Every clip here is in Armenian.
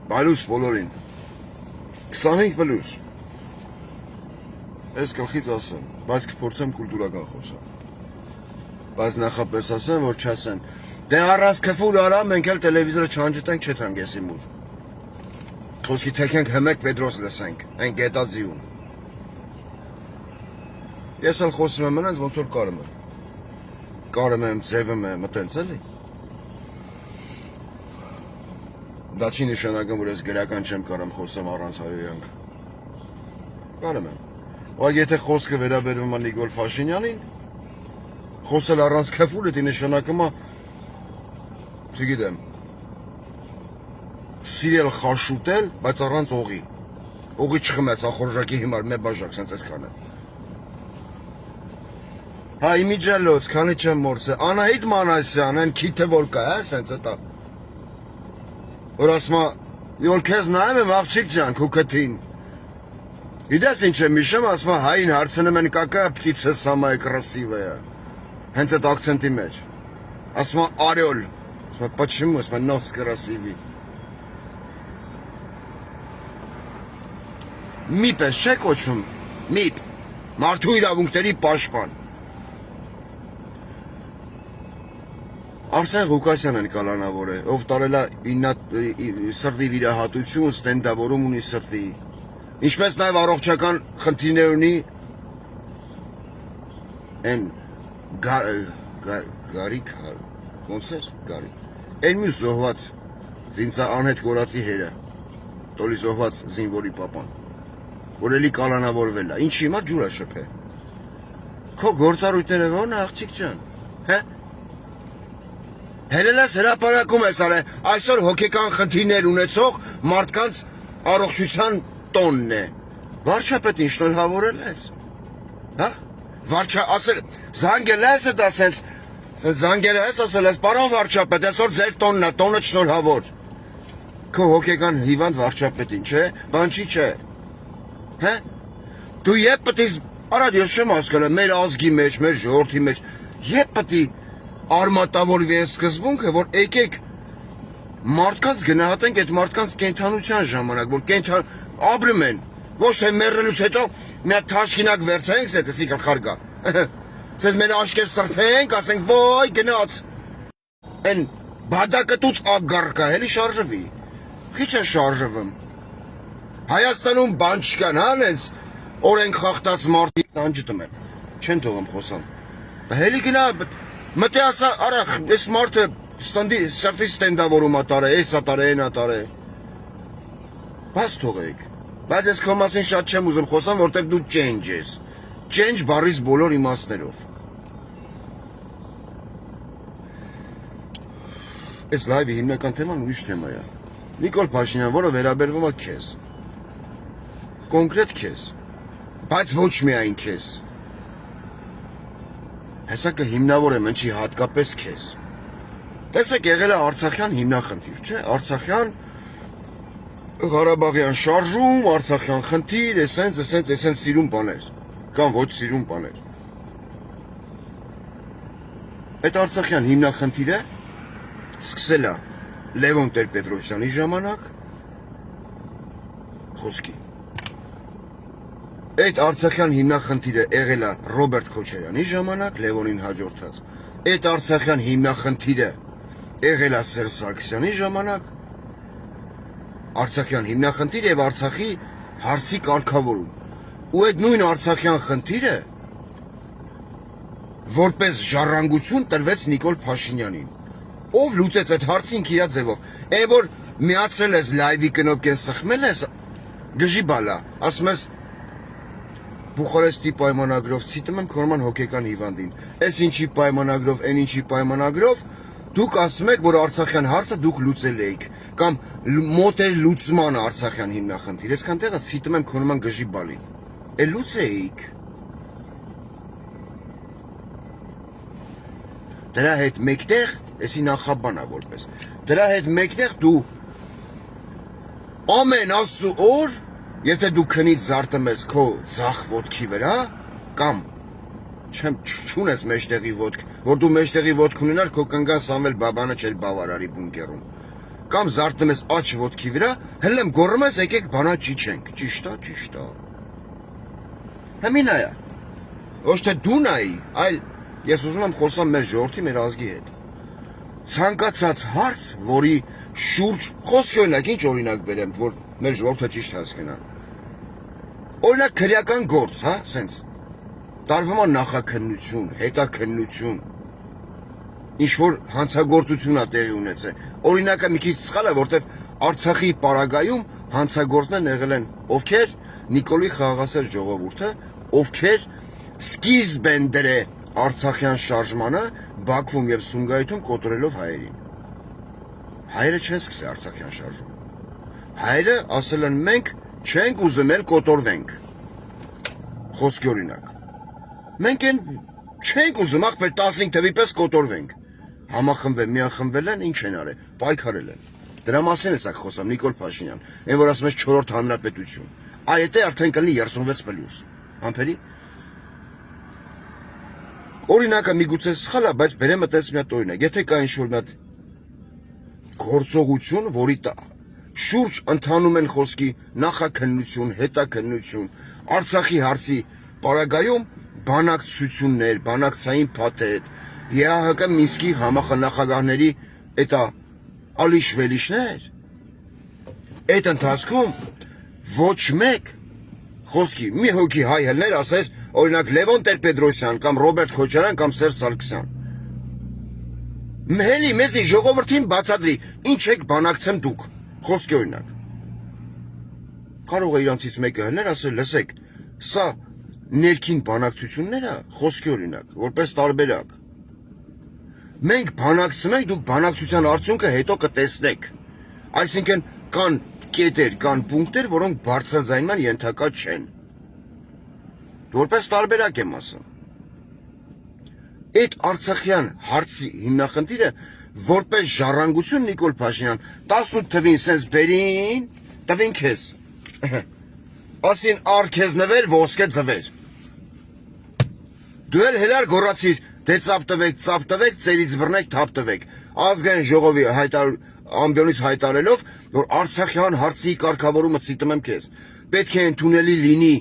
Բալուս բոլորին 25 պլյուս Ես գլխից ասեմ, բայց կփորձեմ կուլտուրական խոսալ Բայց նախապես ասեմ, որ չասեն Դե առանց քֆուր արա, մենք էլ տելևիզորը չանջտենք չեթանք եսի մուր Խոսքի թեքենք հմեք Պետրոս լսենք, այն գետազիուն Ես էլ խոսում եմ մնանց, ոնց որ կարում եմ Կարում եմ, ձևում եմ, մտենց էլի Դա չի նշանակում, որ ես գրական չեմ կարամ խոսեմ առանց հայոյանք Կարում եմ Բայց եթե խոսքը վերաբերվում է Նիկոլ Փաշինյանին Խոսել առանց քֆուր էդի նշանակում է Չգիտեմ Սիրել խաշուտել, բայց առանց օղի Օղի չխմես, ախորժակի հիմար, մե բաժակ, սենց ես կանեմ Հա իմիջալոց, քանի չեմ մորցե Անահիտ Մանասյան, են քիթը որ կա, սենց էտա Որ ասմա, որ քեզ նայում եմ աղջիկ ջան, քու կթին Իդես ինչ եմ իշեմ, ասմա հային հարցնում են կակա պտիցը սամայ կրասիվայա Հենց այդ ակցենտի մեջ Ասմա արյոլ Ասմա պաչիմու, ասմա նոս կրասիվի Միպ ես չէ կոչում, միպ Մարդու իրավունքների պաշտպան Արսեն Ղուկասյանն են կալանավոր է, ով տարել է սրտի վիրահատություն, ստենդավորում ունի սրտի Ինչպես նաև առողջական խնդիրներ ունի Են Գարիկ Ոնց էր Գարիկ Են մյուս զոհված Զինծա անհետ կորացի հերը Տոլի զոհված զինվորի պապան Որ էլի կալանավորվել է Ինչի հիմա ջուր է շփե Քո գործառույթները ո՞րն է աղջիկ ջան Հե Հելելես հրապարակում ես արե Այսօր հոգեկան խնդիրներ ունեցող մարդկանց առողջության տոնն է Վարչապետին շնորհավորել ես Հա Վարչա ասել Զանգել ես դա սենց Զանգել ես ասել ես պարոն վարչապետ այսօր ձեր տոնն է տոնը շնորհավոր Քո հոգեկան հիվանդ վարչապետին չէ Բան չի չէ Հա Դու երբ պետք է Արա ես չեմ հասկանում մեր ազգի մեջ մեր ժողովրդի մեջ երբ պետք է Արմատավորվի այս սկզբունքը, որ եկեք մարդկանց գնահատենք այդ մարդկանց կենթանության ժամանակ, որ ապրում են, ոչ թե մեռելուց հետո մի հատ թաշկինակ վերցենք, սեցի գլխար գա։ Սենց մեր աշկեր սրբենք, ասենք ոյ գնաց։ Այն բադակտուց ագար կա, հելի շարժվի։ Քիչ է շարժվում։ Հայաստանում բան չկան, հա, նենց օրենք խախտած մարդիկ տանջտում են։ Չեն թողում խոսամ։ Հելի գնա Մտե ասա, արախ, ես մարդը սրտի ստենդավորում ատար է, ես ատար է, են ատար է Բաց թողեք Բայց ես քո մասին շատ չեմ ուզում խոսամ, որտեղ դու change ես Change բառից բոլոր իմաստներով Այս լայվի հիմնական թեման ուրիշ թեմա է Նիկոլ Փաշինյան, որը վերաբերվում է քեզ Կոնկրետ քեզ Բայց ոչ միայն քեզ Հեսակը հիմնավոր եմ ընչի հատկապես քեզ Տեսեք եղել է Արցախյան հիմնախնդիր, չէ, Արցախյան Ղարաբաղյան շարժում, Արցախյան խնդիր, էսենց սիրուն բաներ Կամ ոչ սիրուն բաներ Այդ Արցախյան հիմնախնդիրը սկսել է Լևոն Տեր-Պետրոսյանի ժամանակ Խոսքի Այդ Արցախյան հիմնախնդիրը եղել է Ռոբերտ Քոչարյանի ժամանակ, Լևոնին հաջորդած Այդ Արցախյան հիմնախնդիրը եղել է Սերժ Սարգսյանի ժամանակ Արցախյան հիմնախնդիրը եւ Արցախի հարցի կարգավորում Ու այդ նույն Արցախյան խնդիրը որպես ժառանգություն տրվեց Նիկոլ Փաշինյանին Ով լուծեց այդ հարցին իր ձևով Այն որ միացրել ես լայվի կնոպկեն սխմել ես Գժի բալա ասում ես Բուխարեստի պայմանագրով ցիտում եմ քորման հոգեկան հիվանդին Էս ինչի պայմանագրով, այն ինչի պայմանագրով Դուք ասում եք, որ Արցախյան հարցը դուք լուծել եք Կամ մոտ էր լուծման Արցախյան հիմնախնդիր Այսքան տեղը ցիտում եմ քորման գժի բալին Է լուծեիք Դրա հետ մեկտեղ, էսի նախաբանա որպես Դրա հետ մեկտեղ դու Ամեն աստծու օր Եթե դու քնից զարտում ես քո ձախ ոտքի վրա Կամ չեմ չունես մեջտեղի ոտք, որ դու մեջտեղի ոտք ունենար, քո կնգան Սամվել Բաբանը չէր բավարարի բունկերում։ Կամ զարթնում ես աջ ոտքի վրա, հելեմ գոռում ես եկեք բանա ճիչենք։ Ճիշտ է։ Հեմին այա։ Ոչ թե դու նայի, այլ ես ուզում եմ խոսամ մեր ժողովրդի, մեր ազգի հետ։ Ցանկացած հարց, որի շուրջ խոսքի օրինակ, ինչ օրինակ բերեմ, որ մեր ժողովուրդը ճիշտ հասկանա։ Օրինակ քրեական գործ, հա, սենց։ Տարվում է նախաքննություն, հետաքննություն։ Ինչ որ հանցագործություն է տեղի ունեցել։ Օրինակը մի քիչ սխալ է, որտեվ Արցախի պարագայում հանցագործներն եղել են ովքեր Նիկոլի խաղաղասեր ժողովուրդը, ովքեր սկիզբ են դրել Արցախյան շարժմանը Բաքվում եւ Սումգայիթում կոտրելով հայերին։ Հայերը չեն սկսել Արցախյան շարժումը։ Հայերը ասել են մենք չենք ուզում էլ կոտորվենք։ Խոսքի օրինակ։ Մենք են չենք ուզում ախպեր 15 թվի պես կոտորվենք։ Համախմբել, միախմբել են, ինչ են արել, պայքարել են։ Դրա մասին է սա խոսամ Նիկոլ Փաշինյան, այն որ ասում ես 4-րդ հանրապետություն։ Այ դա արդեն կլինի 36+։ Համբերի։ Օրինակը միգուցե սխալ է, բայց բերեմ այդպես մի հատ օրինակ։ Եթե կա ինչ-որ մի հատ գործողություն, որի շուրջ ընթանում են խոսքի նախաքննություն, հետաքննություն, Արցախի հարցի պարագայում բանակցություններ, բանակցային փաթեթ, ԵԱՀԿ Մինսկի համախնախագահների էտա ալիշ-վելիշներ, այդ ընթացքում ոչ մեկ խոսքի մի հոգի հայ հելներ ասեր, օրինակ Լևոն Տեր-Պետրոսյան կամ Ռոբերտ Քոչարյան կամ Սերժ Սարգսյան։ Մհելի մեզի ժողովրդին բացատրի, ինչ եք բանակցեմ դուք, խոսքի օրինակ։ Կարող է իրանցից մեկը հելներ ասել, լսեք, սա ներքին բանակցություններ է, խոսքի օրինակ, որպես տարբերակ։ Մենք բանակցում ենք, դուք բանակցության արդյունքը հետո կտեսնեք։ Այսինքն կան կետեր, կան պունկտեր, որոնք բարձրաձայնման ենթակա չեն։ Որպես տարբերակ եմ ասում։ Այդ Արցախյան հարցի հիմնախնդիրը որպես ժառանգություն Նիկոլ Փաշինյան 18 թվին սենց բերին, տվին քեզ։ Ասին ար քեզ նվեր, ոսկե ձվեր։ Դու էլ հելար գոռացիր, դե ծապ տվեք, ծերից բռնեք, թափ տվեք։ Ազգային ժողովի ամբիոնից հայտարելով, որ Արցախյան հարցի կարգավորումը ցիտում եմ քեզ։ Պետք է ընդունելի լինի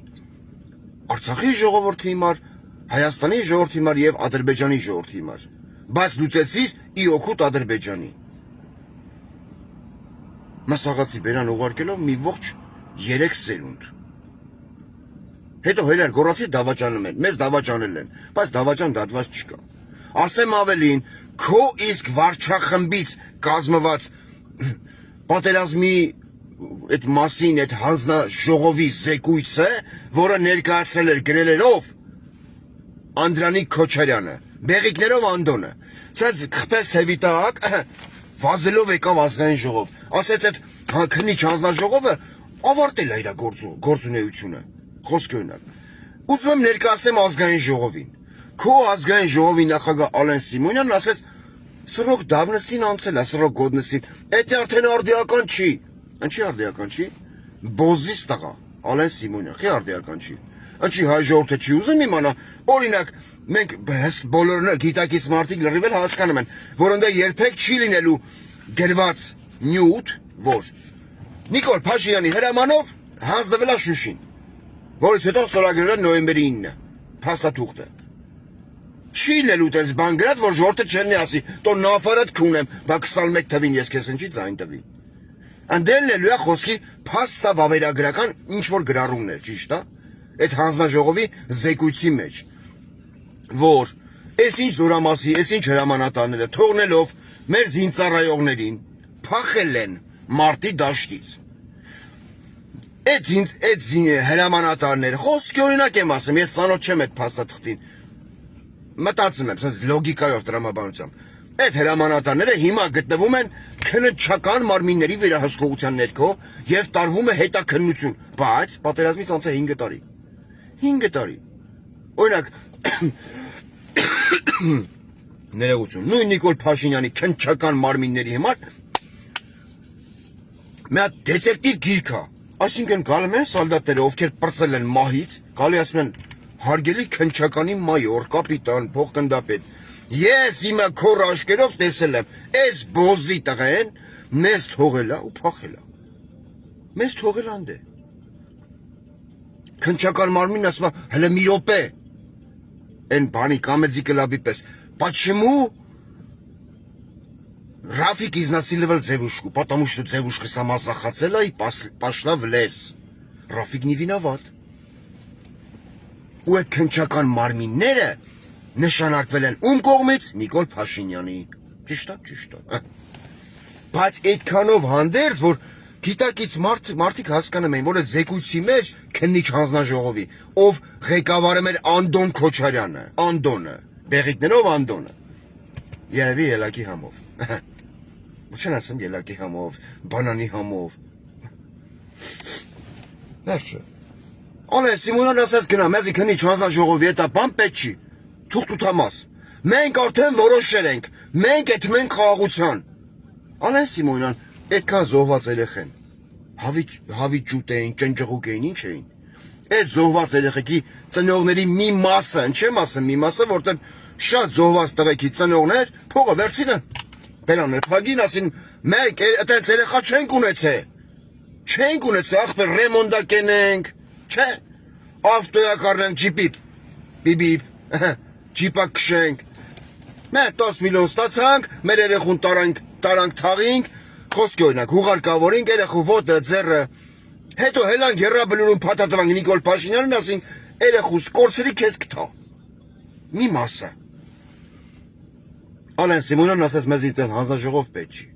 Արցախի ժողովրդի համար, Հայաստանի ժողովրդի համար եւ Ադրբեջանի ժողովրդի համար։ Բայց լուծեցիր ի օգուտ Ադրբեջանի։ Մասաղացի բերան ուղարկելով մի ողջ 3 սերունդ։ Հետո հելեր գոռացի դավաճանում են, մեզ դավաճանել են, բայց դավաճան դատված չկա։ Ասեմ ավելին, քո իսկ վարչախմբից կազմված պատերազմի այդ մասին այդ հանձնաժողովի զեկույցը, որը ներկայացրել էր գրելերով Անդրանիկ Քոչարյանը, բեղիկներով Անդոնը, ցած խփեց թևի տակ, վազելով եկավ ազգային ժողով, ասեց այդ քննիչ հանձնաժողովը ավարտել է իր գործունեությունը, խոսքի օրինակ։ Ուզում եմ ներկայացնեմ ազգային ժողովին։ Քո ազգային ժողովի նախագահ Ալեն Սիմոնյանն ասեց Սրոկ դավնստին անցել է, սրոկ գոդնստին, էդ արդեն արդիական չի։ Ինչի արդիական չի։ Բոզիս տղա, Ալեն Սիմոնյան, խի արդիական չի։ Ինչի հայ ժողովուրդը չի ուզում իմանա, օրինակ մենք բոլորը գիտակից մարդիկ լրիվ էլ հասկանում են, որ ընդ երբեք չի լինելու գրված նյութ, որ Նիկոլ Փաշինյանի հրամանով հանձնվել է Շուշին, որից հետո ստորագրվել է նոյեմբերի 9-ը, փաստաթուղթը։ Չի լինելու տես բան գրած, որ ժողովուրդը չելնի ասի, տո նավարդ քունեմ, բա 21 թվին ես քեզ ինչի ձայն տվի։ Անդելնելու է խոսքի փաստավավերագրական ինչ-որ գրառումներ, ճիշտ է։ Այդ հանձնաժողովի զեկույցի մեջ, որ այս ինչ զորամասի, այս ինչ հրամանատարները թողնելով մեր զինծառայողներին փախել են մարտի դաշտից։ Այդ հրամանատարները, խոսքի օրինակ եմ ասում, ես ծանոթ չեմ այդ փաստաթղթին, մտածում եմ, սենց լոգիկայով տրամաբանությամբ, այդ հրամանատարները հիմա գտնվում են քննչական մարմինների վերահսկողության ներքո եւ տարվում է հետաքննություն, բայց պատերազմից անց է 5 տարի։ 5 տարի։ Օրինակ, ներողություն, նույն Նիկոլ Փաշինյանի քննչական մարմինների համար մի հատ դետեկտիվ գիրք է, այսինքն գալու են սալդատները, ովքեր պրծել են մահից, գալի ասում են հարգելի քնչականի մայոր, կապիտան, փոխգնդապետ, ես իմը քոր աշկերով տեսել եմ, այս բոզի տղեն մեզ թողել է ու փախել է։ Մեզ թողել անդ է։ Քնչական մարմինն ասում է, հələ մի րոպե։ Այն բանի կամեձի կլաբի պես։ Почему Рафик изнасиловал девушку, потому что девушка сама захотела и пошла в лес. Рафик не виноват. Ու այդ քնչական մարմինները նշանակվել են ում կողմից Նիկոլ Փաշինյանի։ Ճիշտ է։ Բայց այդքանով հանդերձ, որ գիտակից մարդիկ հասկանում են, որ այդ զեկույցի մեջ քննիչ հանձնաժողովի, ով ղեկավարը մեր Անդոն Քոչարյանը, Անդոնը, բեղիկներով Անդոնը, երևի ելակի համով։ Ոչ են ասում ելակի համով, բանանի համով։ Վերջը։ Ալե Սիմոնան ասած գնա, մեզի քննիչ հանձնաժողովի հետ բան պետք չի։ Թուղթ ու թամաս։ Մենք արդեն որոշել ենք, մենք այդ մենք խաղաղության։ Ալե Սիմոնան, այդքան զոհված երեխեն։ Հավի ջուտ էին, ճնճղուկ էին, ինչ էին։ Այդ զոհված երեխեքի ծնողների մի մասը, չեմ ասում մի մասը, որտեղ շատ զոհված տղեկի ծնողներ փողը վերցինը բերաններ փագին ասին, մենք այդպես երեխա չենք ունեցել։ Չենք ունեցել, ախպեր ռեմոնդա կենենք, չէ։ Ավտոյա կառնենք ջիպիպ, բիբիպ, ջիպա քշենք։ Մեր 10 միլիոն ստացանք, մեր երեխուն տարանք թաղինք, խոսքի օրինակ, հուղարկավորինք, երեխու ոտը, ձեռը, հետո հելանք երրաբլուրում փաթաթվանք Նիկոլ Փաշինյանին, ասինք, երեխուս կորցրի քեզ կթա։ Մի մասը։ Ալեն Սիմոնյանն ասաց մեզ ինձ հանձնաժողով պետք չի։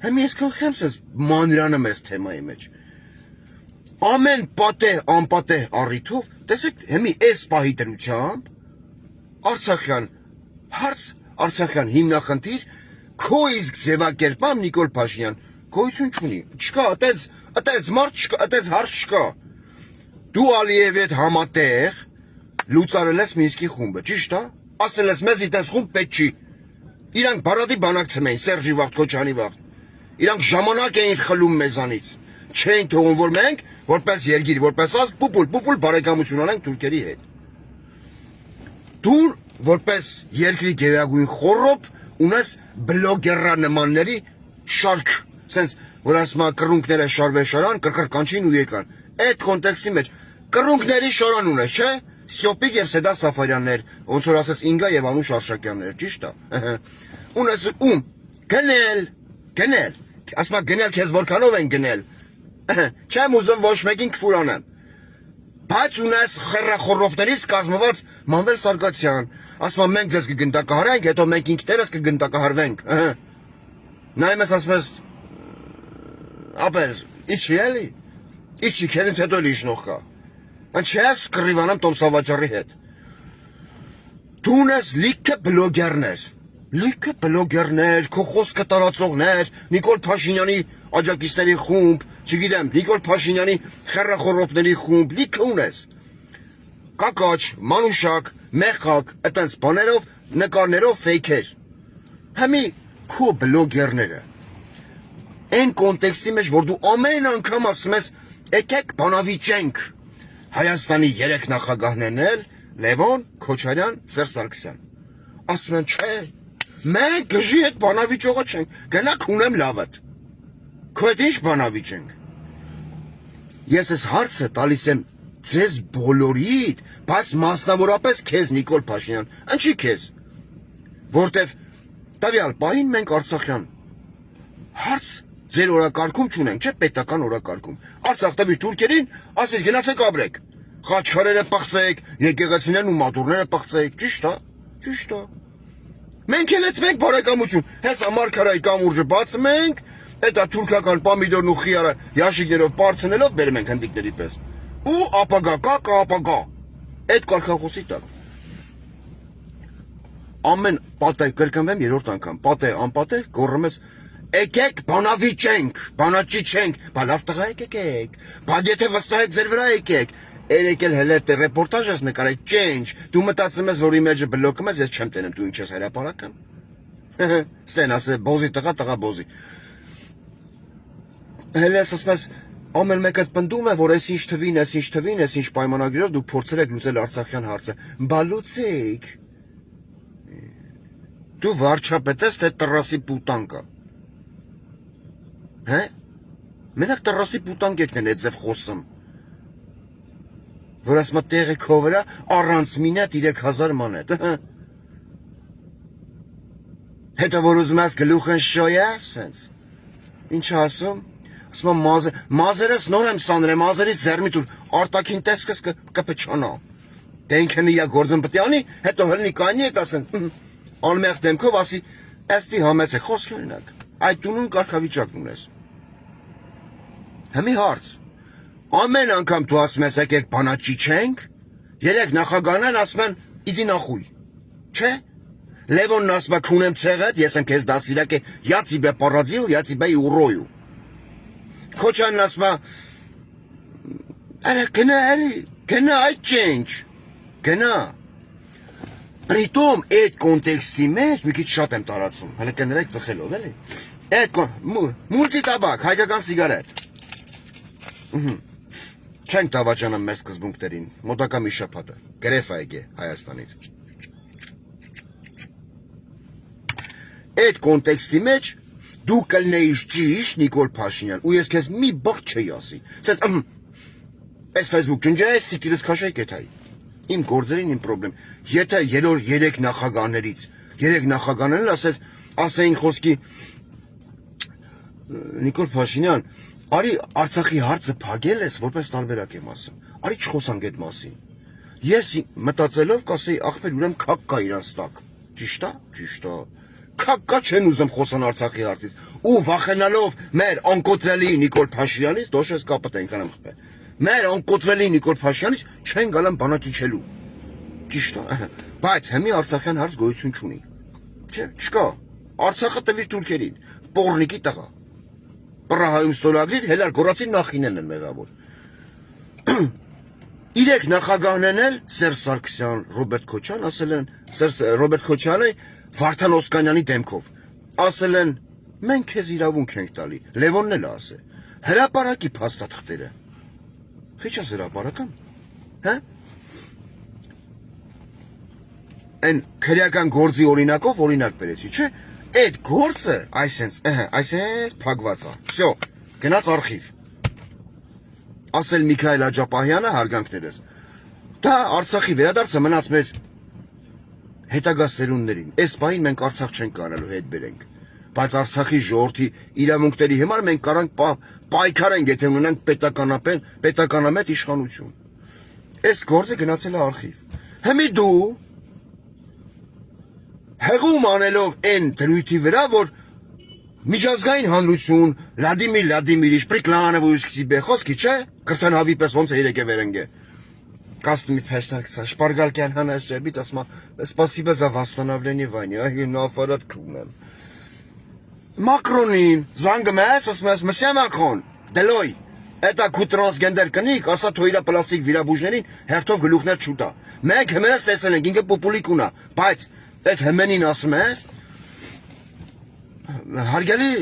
Հիմա ես քնխեմ սենց մանրանը մեզ թեմայի մեջ։ Ամեն պատեհ, անպատեհ առիթով, տեսեք, հիմի այս պահի դրությամբ Արցախյան հարց, Արցախյան հիմնախնդիր, քո իսկ ձևակերպամ Նիկոլ Փաշինյան, գոյություն չունի, չկա, այդպես մարդ չկա, այդպես հարց չկա։ Դու Ալիևի հետ համատեղ լուծարել ես Մինսկի խումբը, ճիշտ է։ Ասել ես մեզ այդպես խումբ պետք չի։ Իրանք բարադի բանակցում էին, Սերժի վաղ, Քոչանի վաղ։ Իրանք ժամանակ էին խլում մեզանից։ Չէին թողում, որ մենք, որպես երգիր, որպես ազգ, պուպուլ բարեկամություն անենք թուրքերի հետ։ Դու, որպես երկրի գերագույն խոռոբ, ունես բլոգերանմանների շարք, սենց, որ ասում է կռունկները շարվեշարան, կրկրկանչին ու եկան։ Այդ կոնտեքստի մեջ կռունկների շարան ունես, չէ՞։ Սյոպիկ եւ Սեդա Սաֆարյաններ, ոնց որ ասես Ինգա եւ Անուշ Արշակյաններ, ճիշտ է։ Ունես ում գնել։ Ասма գնել քեզ որքանով են գնել։ Չեմ ուզում ոչ մեկին քֆուր անեմ։ Բայց ունես խռախոռոբներից կազմված Մանվել Սարգսյան, ասма մենք ձեզ կգնդակահարենք, հետո մենք ինքներս կգնդակահարվենք։ Նայում ես ասում ես ապեր, իչի էլի։ Իչի քեզից հետո էլի իշխնող կա։ Չես կռիվանամ Տոմսավաճառի հետ։ Դու ունես լիքը բլոգերներ, քո խոսքը տարածողներ, Նիկոլ Փաշինյանի աջակիցների խումբ, չգիտեմ, Նիկոլ Փաշինյանի խռախոռոբների խումբ, լիքը ունես։ Կակաչ, մանուշակ, մեխակ, այտենց բաներով, նկարներով ֆեյքեր։ Հիմի քո բլոգերները այն կոնտեքստի մեջ, որ դու ամեն անգամ ասում ես, եկեք բանավիճենք։ Հայաստանի 3 նախագահներն էլ Լևոն, Քոչարյան, Սերժ Սարգսյան։ Ասում են, չէ, մենք գժի հետ բանավիճողը չենք, գնաք ունեմ լավդ։ Քո հետ ինչ բանավիճենք։ Ես այս հարցը տալիս եմ ձեզ բոլորիդ, բայց մասնավորապես քեզ Նիկոլ Փաշինյան, ինչի քեզ։ Որտեվ տվյալ պահին մենք Արցախյան հարց ձեր օրակարգում չունենք, չէ, պետական օրակարգում։ Արցախ տվի թուրքերին, ասել գնացեք ապրեք։ Խաչքարերը պղծեք, եկեղեցիներն ու մատուրները պղծեք, ճիշտ է, ճիշտ է։ Մենք էլ այդ մենք բարեկամություն, հեսա մարգարայի կամուրջը բացում ենք, հետա թուրքական պամիդորն ու խիարը յաշիկներով պարծնելով բերում ենք հնդիկների պես։ Ու ապագա կա ապագա։ Այդ կարգախոսի տակ։ Ամեն պատեհ կրկնվեմ երրորդ անգամ, պատեհ անպատեհ գոռում ես եկեք բանավիճենք, բանաճիչենք, բա լավ տղա եկեք, բա եթե վստահ եք ձեր վրա եկեք, երեկել հələ թե ռեպորտաժ ես նկարել, change, դու մտածում ես, որ իմեջը բլոկում ես, ես չեմ տենում, դու ինչ ես հրապարակում։ Ստեն ասե բոզի տղա բոզի։ Հələ ասես Ամեն մեկը պնդում է, որ այս ինչ թվին, այս ինչ պայմանագրերով դուք փորձել եք լուծել Արցախյան հարցը։ Բա լուծեք։ Դու վարչապետ ես, թե տրասի պուտանկա։ Հե՞։ Մենակ տրասի պուտանկ եկն են այդ ձև խոսում։ Որ ասма տեղը քո վրա առանց մինա 3000 մանետ։ Հետո որ ուզում ես գլուխն շոյա, սենց։ Ինչ ասում։ Ասում մազերս նոր եմ սանել, մազերից ձեռմի տուր, արտաքին տեսքս կպչանա։ Դե ինքն իա գործն պտի անի, հետո հլնի կանի եք ասեն, անմեղ դեմքով ասի, էստի համեց է, խոսք օրինակ, այդ տունուն կարգավիճակն ունես։ Հմի հարց, ամեն անգամ դու ասում ես եկեք բանաճի չենք, երեք նախագանան ասում են, իձի նախույ, չէ։ Լևոնն ասում է քունեմ ցեղդ, ես եմ քեզ դասիրակ է, я тебя поразил, я тебя и урою։ Քոչանն ասում է, գնա այդ չենք, գնա։ Притом այդ կոնտեքստի մեջ մի քիչ շատ եմ տարածում, հələ կներեք ծխելով էլի։ Այդ մուլտիտաբակ, հայկական սիգարետ։ Չենք դավաճանում մեր սկզբունքներին, մոտակա մի շաբաթը, գրեֆ այգե Հայաստանից։ Այդ կոնտեքստի մեջ դու կլնեիր ճիշտ Նիկոլ Փաշինյան, ու ես քեզ մի բաղ չի ասի։ Այս Facebook ջնջայ, սիկիրս քաշայ կեթայ։ Իմ գործերին իմ պրոբլեմ։ Եթե երրորդ 3 նախագահներից, 3 նախագահներն ասեին խոսքի Նիկոլ Փաշինյան, արի Արցախի հարցը փակել ես, որպես տարբերակ եմ ասում։ Արի չխոսանք այդ մասին։ Ես մտածելով կասեի, ախպեր, ուրեմն քակ կա իրանց տակ։ Ճիշտ է, ճիշտ է։ Քակկա չեն ուզում խոսան Արցախի հարցից, ու վախենալով մեր անկոտրելի Նիկոլ Փաշինյանից, դոշես կապը այնքան եմ խփել։ Մեր անկոտրելի Նիկոլ Փաշինյանից չեն գալան բանակիչելու։ Ճիշտ է, բայց հիմի Արցախյան հարց գոյություն չունի։ Չէ, չկա։ Արցախը տվիր թուրքերին, պորնիկի տղա։ Պրահայում ստորագրիր, հելար գորացին նախինեն են մեղավոր։ 3 նախագահներն էլ Սերժ Սարգսյան, Ռոբերտ Քոչյան ասել են, Ռոբերտ Քոչյանը Վարդան Օսկանյանի դեմքով ասել են մենք քեզ իրավունք ենք տալի Լևոնն էլ ասե հրապարակի փաստաթղթերը քիչ է հրապարական հա այն քրեական գործի օրինակով օրինակ բերեցի չէ այդ գործը այսենց փակված է всё գնաց արխիվ ասել Միքայել Աջապահյանը հարգանքներս դա Արցախի վերադարձը մնաց մեր հետագա սերունդներին, այս պահին մենք Արցախ չենք կարելու հետ բերենք, բայց Արցախի ժողովրդի իրավունքների համար մենք կարանք պայքարենք, եթե ունենանք պետականամետ իշխանություն։ Այս գործը գնացել է արխիվ։ Հիմի դու հեղում անելով այն դրույթի վրա, որ միջազգային հանրություն, Վլադիմիր Վլադիմիրիչ, Պրիկլանովսկի խոսքի չէ, կրթանավի պես ոնց է երեք է վերենգե։ Кастуми фештакса, шпаргалкян ханаш жебит, асма, спасибо за восстановление войны, я нафарат крунем. Макронин, зангмес, асмес, месье Макрон, Делой, это ку трансгендер кник, аса твоира пластик вирабужнерин, հերթով գլուխներ չուտա։ Մենք հմերս տեսել ենք, ինքը պոպուլիկ ունա, բայց այդ հմենին ասմես, հարգելի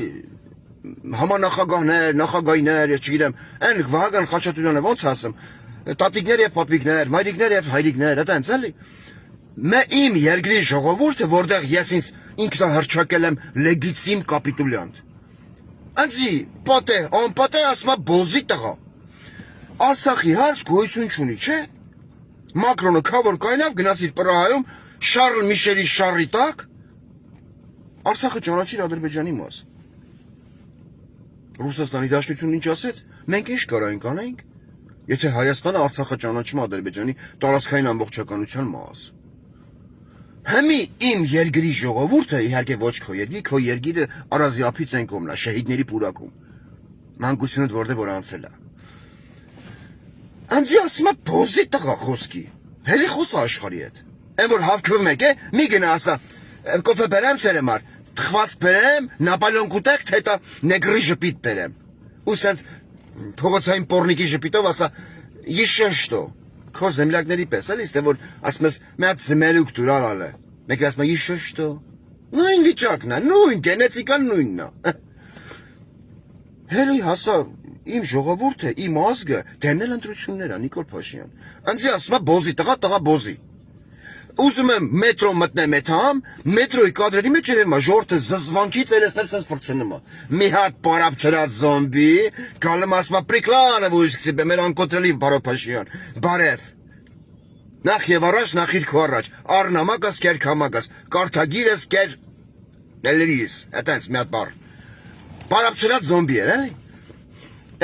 համանախագահներ, նախագահներ, ես չգիտեմ, այն Վահագն Խաչատուրյանը ոնց ասեմ, տատիկներ եւ պապիկներ, մայրիկներ եւ հայրիկներ, այտենց էլի։ Մե իմ երկրի ժողովուրդը, որտեղ ես ինքնահռչակել եմ լեգիտիմ կապիտուլյանտ։ Անձի, պատե, անպատե ասма բոզի տղա։ Արցախի հարց գոյություն չունի, չէ։ Մակրոնը քավոր կայնավ գնաց իր Պրահայում Շարլ Միշելի շարի տակ։ Արցախը ճանաչիր Ադրբեջանի մաս։ Ռուսաստանի Դաշնությունն ինչ ասեց, մենք ինչ կարայինք անենք։ Եթե Հայաստանը Արցախը ճանաչում Ադրբեջանի տարածքային ամբողջականության մաս։ Հիմի իմ երկրի ժողովուրդը իհարկե ոչ քո երկիրը Արազիափից են կողմնա, շահիդների պուրակում։ Մանկությունդ որտեղ անցել է։ Անձի ասում է բոզի տղա խոսքի։ Հելի խոսա աշխարհի հետ։ Այն որ հավքվում եք, մի գնա ասա, կոֆե բերեմ ցերեմար, թխված բերեմ, նապոլեոն կուտեք, թե դա նեգրի ժպիտ բերեմ։ Ու սենց փողոցային պորնիկի ժպիտով ասա еще что քո զեմլակների պես էլի ստե որ ասում ես մի հատ զմերուկ դուրալ է մեկ ասում է еще что նույն վիճակն է նույն գենետիկան նույնն է հելի հասա իմ ժողովուրդը, իմ ազգը դերնել ընտրություններ ա Նիկոլ Փաշինյան։ Անձի ասում է բոզի տղա բոզի։ Ուզում եմ մետրո մտնեմ էթամ, մետրոյի կադրերի մեջ երևում է ժողովուրդը զզվանքից երեսներ sense ֆրցնում է։ Մի հատ պարապցրած զոմբի, գալում ասում է պրիկլանը վույսկցի մեր անկոտրելի Պարոն Փաշինյան։ Բարև։ Նախ եւ առաջ, նախ իր քո առաջ, առնամակս կեր կամակս, կարթագիրս կեր դելերիս, այտենց մի հատ բառ։ Պարապցրած զոմբի էր, էլի։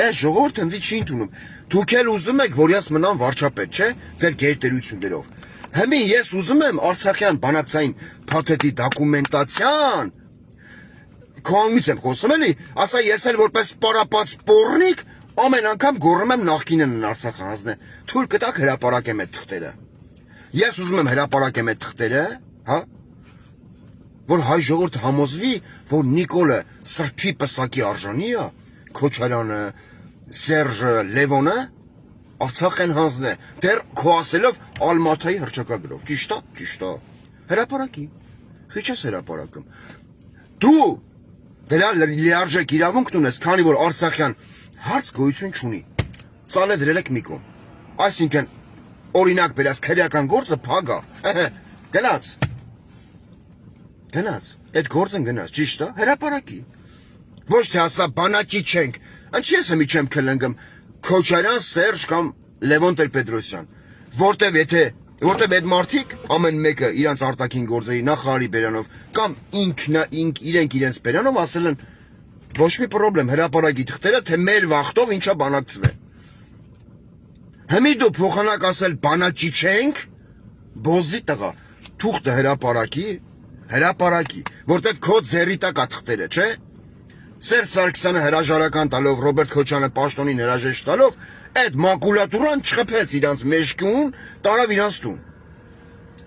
Այս ժողովուրդը ինձ չի ընդունում։ Դուք էլ ուզում եք, որ ես մնամ վարչապետ, չէ՞, ձեր գերտերություններով։ Հիմա ես ուզում եմ Արցախյան բանակցային փաթեթի դոկումենտացիան քոնից եմ խոսում էլի, ասա ես էլ որպես պարապած պոռնիկ ամեն անգամ գոռում եմ նախկինն Արցախը հանձնե։ Թույլ կտակ հրապարակեմ այդ թղթերը։ Ես ուզում եմ հրապարակեմ այդ թղթերը, հա, որ հայ ժողովուրդը համոզվի, որ Նիկոլը սրբի պսակի արժանի է, Քոչարյանը, Սերժը, Լևոնը Արցախ են հանձնե, դեռ քո ասելով Ալմաթայի հռչակագրով, ճիշտ է, ճիշտ է, հրապարակի, քիչ ես հրապարակում, դու դրա լիարժեք իրավունքն ունես, քանի որ Արցախյան հարց գոյություն չունի, ծանե դրել եք մի կողմ, այսինքն օրինակ բերած քրեական գործը փագ է, գնաց, այդ գործն գնաց, ճիշտ է, հրապարակի, ոչ թե ասա բանակի չենք, ինչի ես մի չեմ քլնգում, Քոչարյան, Սերժ կամ Լևոն Տեր-Պետրոսյան, որտեվ այդ մարդիկ ամեն մեկը իրանց արտաքին գործերի նախարարի բերանով կամ իրենց բերանով ասել են ոչ մի պրոբլեմ հրապարակի թղթերը, թե մեր վախտով ինչա բանակցվե։ Հիմա դու փոխանակ ասել բանակի չենք, բոզի տղա, թուղթը հրապարակի, որտեվ քո ձեռի տակ է թղթերը, չէ՞։ Սերժ Սարգսյանը հրաժարական տալով, Ռոբերտ Քոչյանը պաշտոնին հրաժեշտ տալով, այդ մակուլատուրան չխփեց իրանց մեջքուն, տարավ իրանց տուն։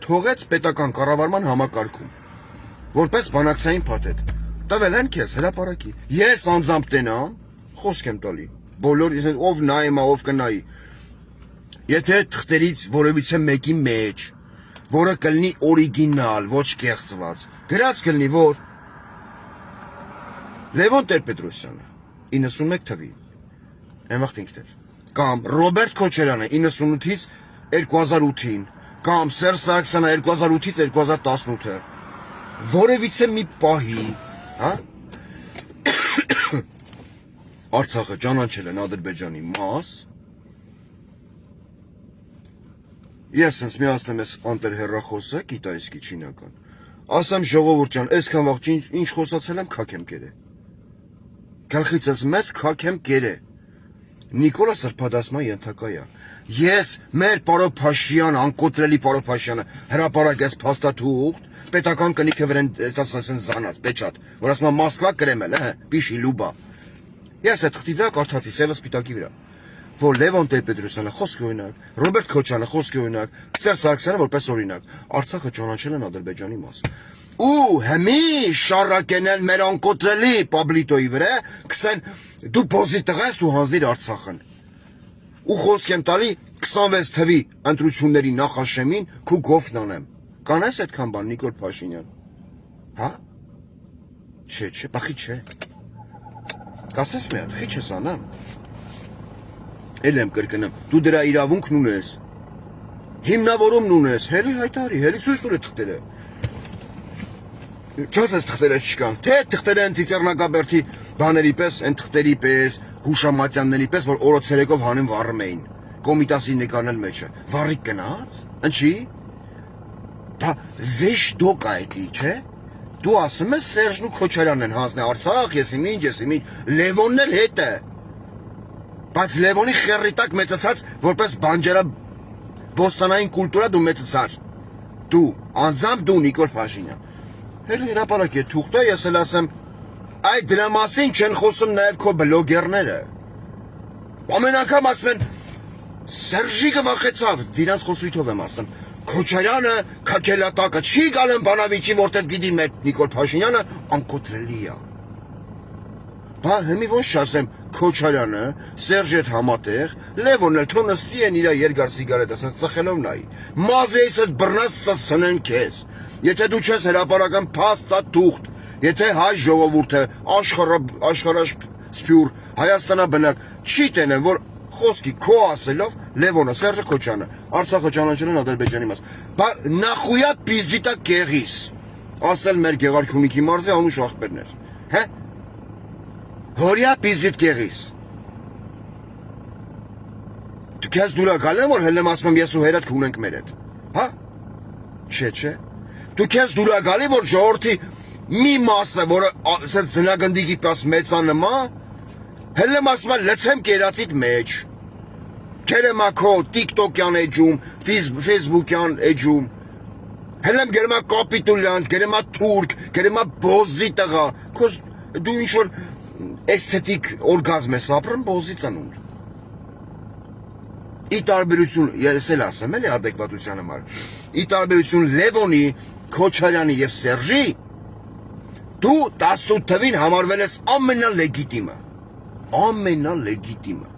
Թողեց պետական կառավարման համակարգում, որպես բանակցային փաթեթ։ Տվել են քեզ հրապարակի։ Ես անձամբ տենամ, խոսք եմ տալի, բոլոր ով նայում, ով կնայի։ Եթե թղթերից որևիցե մեկի մեջ, որը կլինի օրիգինալ, ոչ կեղծված, գրած կլինի, որ Լևոն Տեր-Պետրոսյանը 91 թվի Էմախտ ինքներ կամ Ռոբերտ Քոչարյանը 98-ից 2008-ին կամ Սերժ Սարգսյանը 2008-ից 2018-ը որևիցե մի պահի, հա, Արցախը ճանաչել են Ադրբեջանի մաս, ես sense միացնեմ ես անտեր հեռախոսը, կիտայիսկի չինական, ասեմ ժողովուրդ ջան, այսքան վաղ ինչ խոսացել եմ, քաք եմ կերե։ Գլխիցս մեծ քաք եմ կերե։ Նիկոլը սրբադասման ենթակա է։ Ես մեր Պարոն Փաշինյան, անկոտրելի Պարոն Փաշյանը հրապարակես փաստաթուղթ, պետական կնիքը վրան ստասասեն զանած, պեչատ, որ ասում է Մոսկվա Կրեմլ, պիշի լուբա։ Ես այդ թղթի վրա կարդացի սևը սպիտակի վրա, որ Լևոն Տեր-Պետրոսյանը խոսքի օրինակ, Ռոբերտ Քոչյանը խոսքի օրինակ, Սերժ Սարգսյանը որպես օրինակ, Արցախը ճանաչել են Ադրբեջանի մաս։ Ու հիմի շարակեն են մեր անկոտրելի Պաբլիտոյի վրա, կսեն դու բոզի տղա ես, դու հանձնիր Արցախն։ Ու խոսք եմ տալի 26 թվի ընտրությունների նախաշեմին քու գովն անեմ։ Կանես այդքան բան Նիկոլ Փաշինյան։ Հա? Չէ, բախի չէ։ Կասես մի հատ, խիչ ես անամ։ Էլ եմ կրկնեմ, դու դրա իրավունքն ունես։ Հիմնավորումն ունես, հելի հայտարի, հելի ցույց տուր թղթերը։ Չասես թղթերը չկան, թե թղթերը են Ծիծեռնակաբերդի բաների պես, են թղթերի պես, հուշամատյանների պես, որ օրոցերեկով հանեն վառում էին, կոմիտասի նկարնել մեջը, վառիկ կնած, ընչի, բա վեշ դոկ այդի, չէ, դու ասում ես Սերժն ու Քոչարյանն են հանձնե Արցախ, ես ինչ, Լևոնն էլ հետ է, բայց Լևոնի խեռի տակ մեծացած, որպես բանջարա բոստանային կուլտուրա դու մեծացար, դու, անձամբ դու Նիկոլ Փաշինյան, հել հրապարակ է թուղթը, ես էլ ասեմ, այդ դրա մասին չեն խոսում նաև քո բլոգերները, ամեն անգամ ասում են, Սերժիկը վախեցավ, դիրանց խոսույթով եմ ասում, Քոչարյանը քաքելատակը չի գալն բանավիճի, որտև գիտի մեր Նիկոլ Փաշինյանը անկոտրելի է, բա հիմի ոչ չասեմ Քոչարյանը, Սերժ հետ համատեղ, Լևոնն էլ թոնստի են իրա երկար սիգարետ, ասենց ծխելով նայի, մազեից հետ բռնած ծսնեն քեզ, եթե դու չես հրապարական փաստաթուղթ, եթե հայ ժողովուրդը սփյուռ, Հայաստանաբնակ չի տենեն, որ խոսքի քո ասելով Լևոնը, Սերժը Քոչյանը, Արցախը ճանաչելն Ադրբեջանի մաս։ Բա նախույա պիզդիտա կեղիս։ Ասել մեր Գեղարքունիքի մարզի անուշ աղբերներ։ Հե։ Հորյա պիզդիտ կեղիս։ Դու քեզ դուրա գալ եմ որ հելեմ ասում ես ու հերդ կունենք մեր հետ։ Հա։ Չէ։ Դու քեզ դուրա գալի որ ժողովրդի մի մասը, որը ասած զնագնդիկի պես մեծանմա, հելեմ ասում եմ լցեմ կերածիդ մեջ։ Քերեմա քո TikTok-յան էջում, Facebook-յան էջում։ Հելեմ գերմա կապիտուլյանտ, գերմա թուրք, գերմա բոզի տղա։ Քոս դու ինչ որ էսթետիկ օրգազմ ես ապրում բոզի ծնունդ։ Ի տարբերություն, ես էլ ասեմ էլի adekvatության համար։ Ի տարբերություն Լևոնի, Քոչարյանի եւ Սերժի, դու 18 թվին համարվել ես ամենալեգիտիմը։ Ամենալեգիտիմը։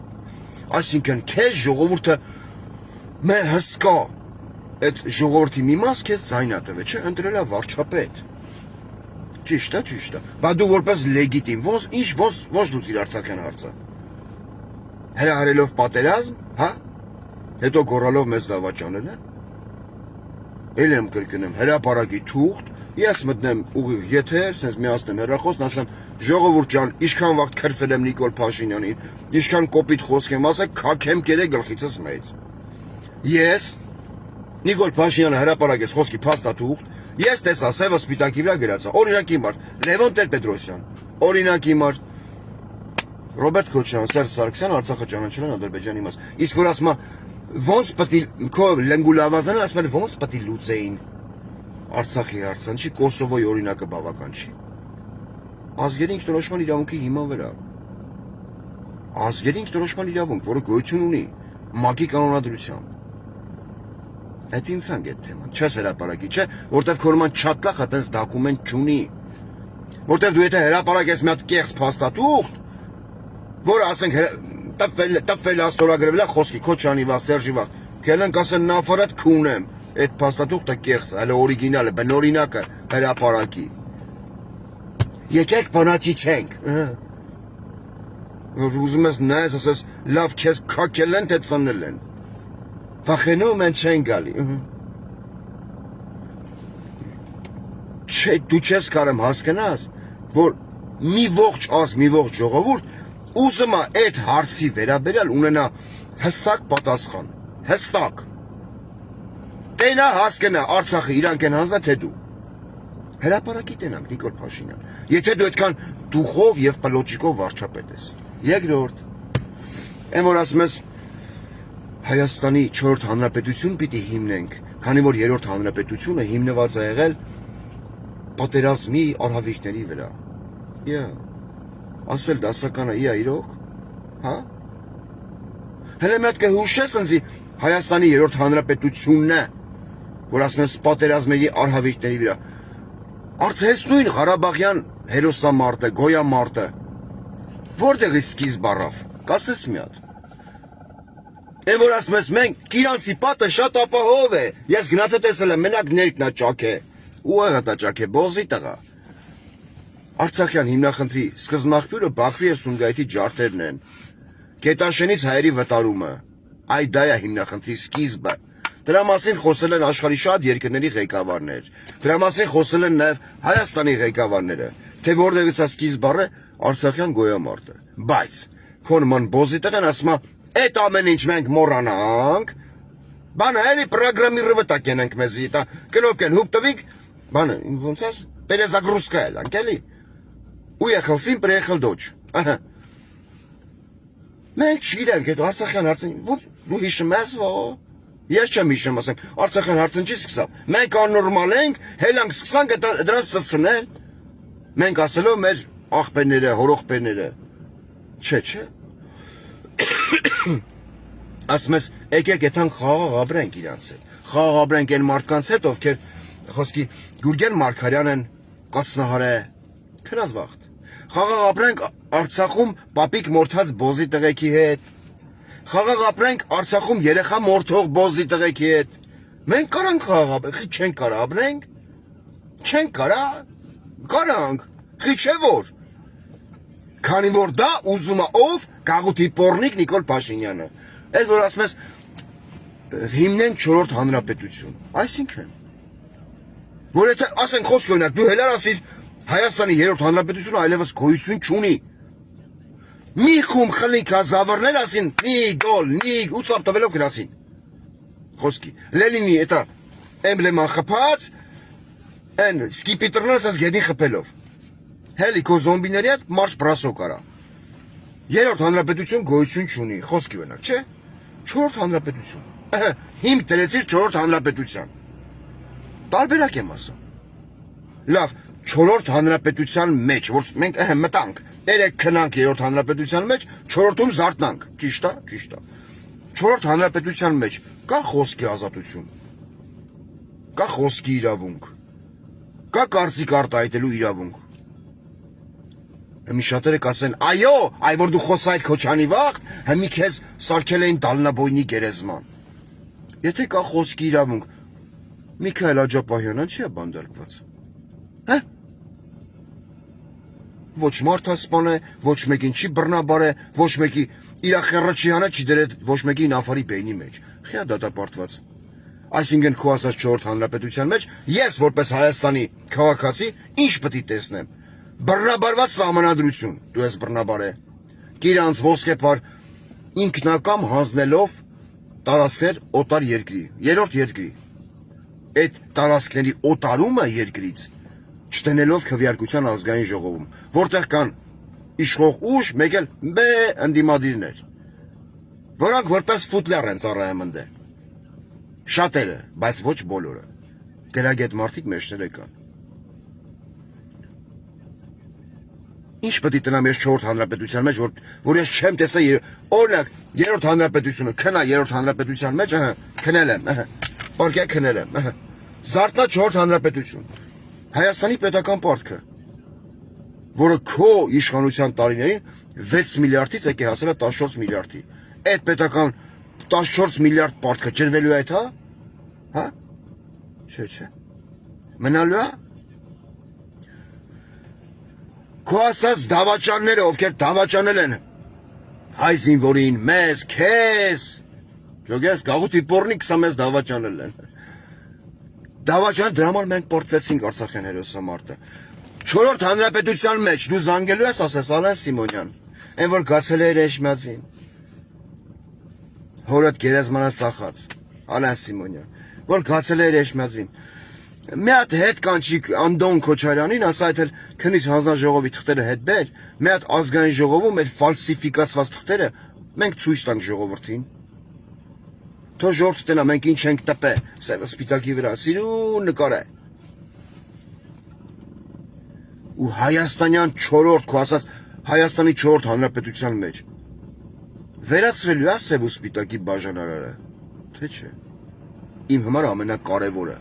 Այսինքն քեզ ժողովուրդը մեր հսկա այդ ժողովրդի մի մաս քեզ զայնա տվել, չէ՞, ընտրել է վարչապետ։ Ճիշտ է։ Բա դու որպես լեգիտիմ, ոչ լուծիր Արցախյան հարցը։ Հրահարելով պատերազմ, հա։ Հետո գոռալով մեզ դավաճանել է։ Էլ եմ կրկնեմ, հրապարակի թուղթ, ես մտնեմ ուղիղ եթեր, sense միացնեմ հեռախոսն, ասեմ ժողովուրդ ջան, ինչքան վաղ քրֆել եմ Նիկոլ Փաշինյանին, ինչքան կոպիտ խոսք եմ ասել, քաքեմ կերե գլխիցս մեծ։ Ես Նիկոլ Փաշինյանը հրապարակեց խոսքի փաստաթուղթ, ես տեսա սևը սպիտակի վրա գրած է, օրինակ հիմար, Լևոն Տեր-Պետրոսյան, օրինակ հիմար, Ռոբերտ Քոչյան, Սերժ Սարգսյան, Արցախը ճանաչել են Ադրբեջանի մաս։ Իսկ որ ասում ոնց պետք է քո լենգուլավազանը ասում են ոնց պետք է լուծեին Արցախի հարցը, չի Կոսովոյի օրինակը բավական չի։ Ազգերի ինքնորոշման իրավունքի հիման վրա։ Ազգերի ինքնորոշման իրավունք, որը գոյություն ունի ՄԱԿ-ի կանոնադրությամբ։ Այդ ինձ անգետ թեման, չես հրապարակի, չէ, որտեվ քո նման չատլախը տես դոկումենտ չունի։ Որտեվ դու եթե հրապարակես մի հատ կեղծ փաստաթուղթ, որ ասենք տպվել աստորագրվել է խոսքի Քոչյանի վաղ, Սերժի վաղ, կելենք ասեն նավարատ քունեմ, այդ փաստաթուղթը կեղծ, հələ օրիգինալը, բնօրինակը հրապարակի։ Եկեք բանաճի չենք։ Ուզում ես նայես, ասես լավ քեզ քակել են, թե ծնել են։ Վախենում են չեն գալի։ Չէ, դու չես կարեմ հասկանաս, որ մի ողջ ազգ, մի ողջ ժողովուրդ ուզում է այդ հարցի վերաբերյալ ունենա հստակ պատասխան, հստակ։ Տենա հասկանա Արցախը իրանք են հանձնա թե դու։ Հրապարակի տենանք Նիկոլ Փաշինյան։ Եթե դու այդքան դուխով եւ պլոճիկով վարչապետ ես։ Երկրորդ, այն որ ասում ես Հայաստանի 4-րդ հանրապետություն պիտի հիմնենք, քանի որ 3-րդ հանրապետությունը հիմնված է եղել պատերազմի արհավիրքների վրա։ Ասել դասականը իա իրոք, հա։ Հələ մի հատ կհուշես ինձ Հայաստանի 3-րդ հանրապետությունն է, որ ասում ես պատերազմների արհավիրքների վրա։ Արցախից նույն Ղարաբաղյան հերոսամարտը, գոյամարտը, որտեղի սկիզբ առավ, կասես մի հատ։ Այն որ ասում ես մենք Կիրանցի պատը շատ ապահով է, ես գնացել տեսել եմ, մենակ ներքնա ճաք է, ու եղա ճաք է, բոզի տղա։ Արցախյան հիմնախնդրի սկզբնաղբյուրը Բաքվի և Սումգայիթի ջարդերն են։ Գետաշենից հայերի վտարումը, այդ դա է հիմնախնդրի սկիզբը։ Դրա մասին խոսել են աշխարհի շատ երկրների ղեկավարներ։ Դրա մասին խոսել են նաև Հայաստանի ղեկավարները, թե որտեղից է սկիզբ առը Արցախյան գոյամարտը։ Բայց քո նման բոզի տղան ասում է, այդ ամեն ինչ մենք մոռանանք, բանը էլի պրոգրամիրovat ակենենք մեզի, դա կնոպկեն հուպ տվինք, բանը ոնց է, перезагрузка էլ, անկելի։ Уехал сын, приехал дочь. Ահա։ Մենք չգիտենք այդ Արցախյան հարցին, դու հիշում ես ո՞։ Ես չեմ հիշում, ասենք, Արցախյան հարցին չի սկսավ։ Մենք աննորմալ ենք, հելանք սկսանք դրանց ծծնել։ Մենք ասելով մեր աղբերները, հորողբերները։ Չէ։ Ասում ես, եկեք այդքան խաղաղ ապրենք իրանց հետ։ Խաղաղ ապրենք այն մարդկանց հետ, ովքեր խոսքի Գուրգեն Մարգարյանն կացնահար է։ Քնած վաղտ։ Խաղաղ ապրենք Արցախում պապիկ մորթած բոզի տղեկի հետ։ Խաղաղ ապրենք Արցախում երեխա մորթող բոզի տղեկի հետ։ Մենք կարանք խաղաղ ապրենք, չենք կարա ապրենք։ Չենք կարա։ Կարանք։ Չէ որ։ Քանի որ դա ուզում է ով գաղութի պորնիկ Նիկոլ Փաշինյանը։ Այդ որ ասում ես հիմնենք 4-րդ հանրապետություն։ Այսինքն որ եթե ասենք խոսք օրինակ դու հելար ասիր Հայաստանի 3-րդ հանրապետությունը այլևս գոյություն չունի։ Մի խումբ խլիկ հազավարներ ասին նիգոլ ու ծապ տվելով գրասին։ Խոսքի Լենինի էտա էմբլեման խփած են սկիպիտրնաս աս գեդին խփելով։ Հելիքո զոմբիների հետ մարշ բրասո կարա։ 3-րդ հանրապետություն գոյություն չունի, խոսքի օրինակ, չէ՞։ 4-րդ հանրապետություն։ Հիմք դրեցիր 4-րդ հանրապետության։ Տարբերակ եմ ասում։ Լավ, 4-րդ հանրապետության մեջ, որ մենք մտանք, 3 քնանք 3-րդ հանրապետության մեջ, 4-րդում զարթնանք, ճիշտ է, ճիշտ է։ 4-րդ հանրապետության մեջ կա խոսքի ազատություն, կա խոսքի իրավունք, կա կարծիք արտահայտելու իրավունք։ Հիմի շատերը կասեն, այո, այ որ դու խոսայր Քոչանի վաղ, հիմի քեզ սարքել էին Դալնաբոյնի գերեզման։ Եթե կա խոսքի իրավունք, Միքայել Աջապահյանը չի է բանդարկված։ Հա? Ոչ մարդասպան է, ոչ մեկին չի բռնաբար է, ոչ մեկի իր խեռաչյանը չի դրել ոչ մեկի նավարի բեյնի մեջ։ Խիա դատապարտված։ Այսինքն քո ասած 4-րդ հանրապետության մեջ ես որպես Հայաստանի քաղաքացի ինչ պետք է տեսնեմ։ Բռնաբարված սահմանադրություն, դու ես բռնաբար է։ Գիրանց ոսկեպար ինքնակամ հանձնելով տարածքներ օտար երկրի, 3-րդ երկրի։ Այդ տարածքների օտարումը երկրից չտնելով քվեարկության ազգային ժողովում, որտեղ կան իշխող ուժ, մեկ էլ ընդդիմադիրներ, որոնք որպես ֆուտլեր են ծառայում ընդե։ Շատերը, բայց ոչ բոլորը։ Գրագետ մարդիկ մեջները կան։ Ինչ պետք է տնամ ես 4-րդ հանրապետության մեջ, որ ես չեմ տեսել, օրինակ 3-րդ հանրապետությունը, քնա 3-րդ հանրապետության մեջ, քնել եմ, պարկյա քնել եմ, զարթնա 4-րդ հանրապետություն, Հայաստանի պետական պարտքը, որը քո իշխանության տարիներին 6 միլիարդից եկե հասել է 14 միլիարդի, այդ պետական 14 միլիարդ պարտքը ջրվելու է այդ, հա, չէ, մնալու է, քո ասած դավաճանները, ովքեր դավաճանել են հայ զինվորին, մեզ, քեզ, ճոգես, գաղութի պորնիկ սա մեզ դավաճանել են, դավաճան դրա համար մենք պորտվեցինք Արցախյան հերոսամարտը, 4-րդ հանրապետության մեջ դու զանգելու ես, ասես Ալեն Սիմոնյան, այն որ գացել է իր Էշմիածին, հորդ գերեզմանը ծախած, Ալեն Սիմոնյան, որ գացել է իր Էշմիածին, մի հատ հետ կանչիկ Անդոն Քոչարյանին, ասա այդ էլ քնից հանձնաժողովի թղթերը հետ բեր, մի հատ ազգային ժողովում այդ ֆալսիֆիկացված թղթերը մենք ցույց տանք ժողովրդին, թող ժողովուրդը տենա մենք ինչ ենք տպե, սևը սպիտակի վրա, սիրուն նկար է։ Ու Հայաստանյան 4-րդ, քո ասած Հայաստանի 4-րդ հանրապետության մեջ վերացրելու է սև ու սպիտակի բաժանարարը, թե չէ։ Իմ համար ամենակարևորը։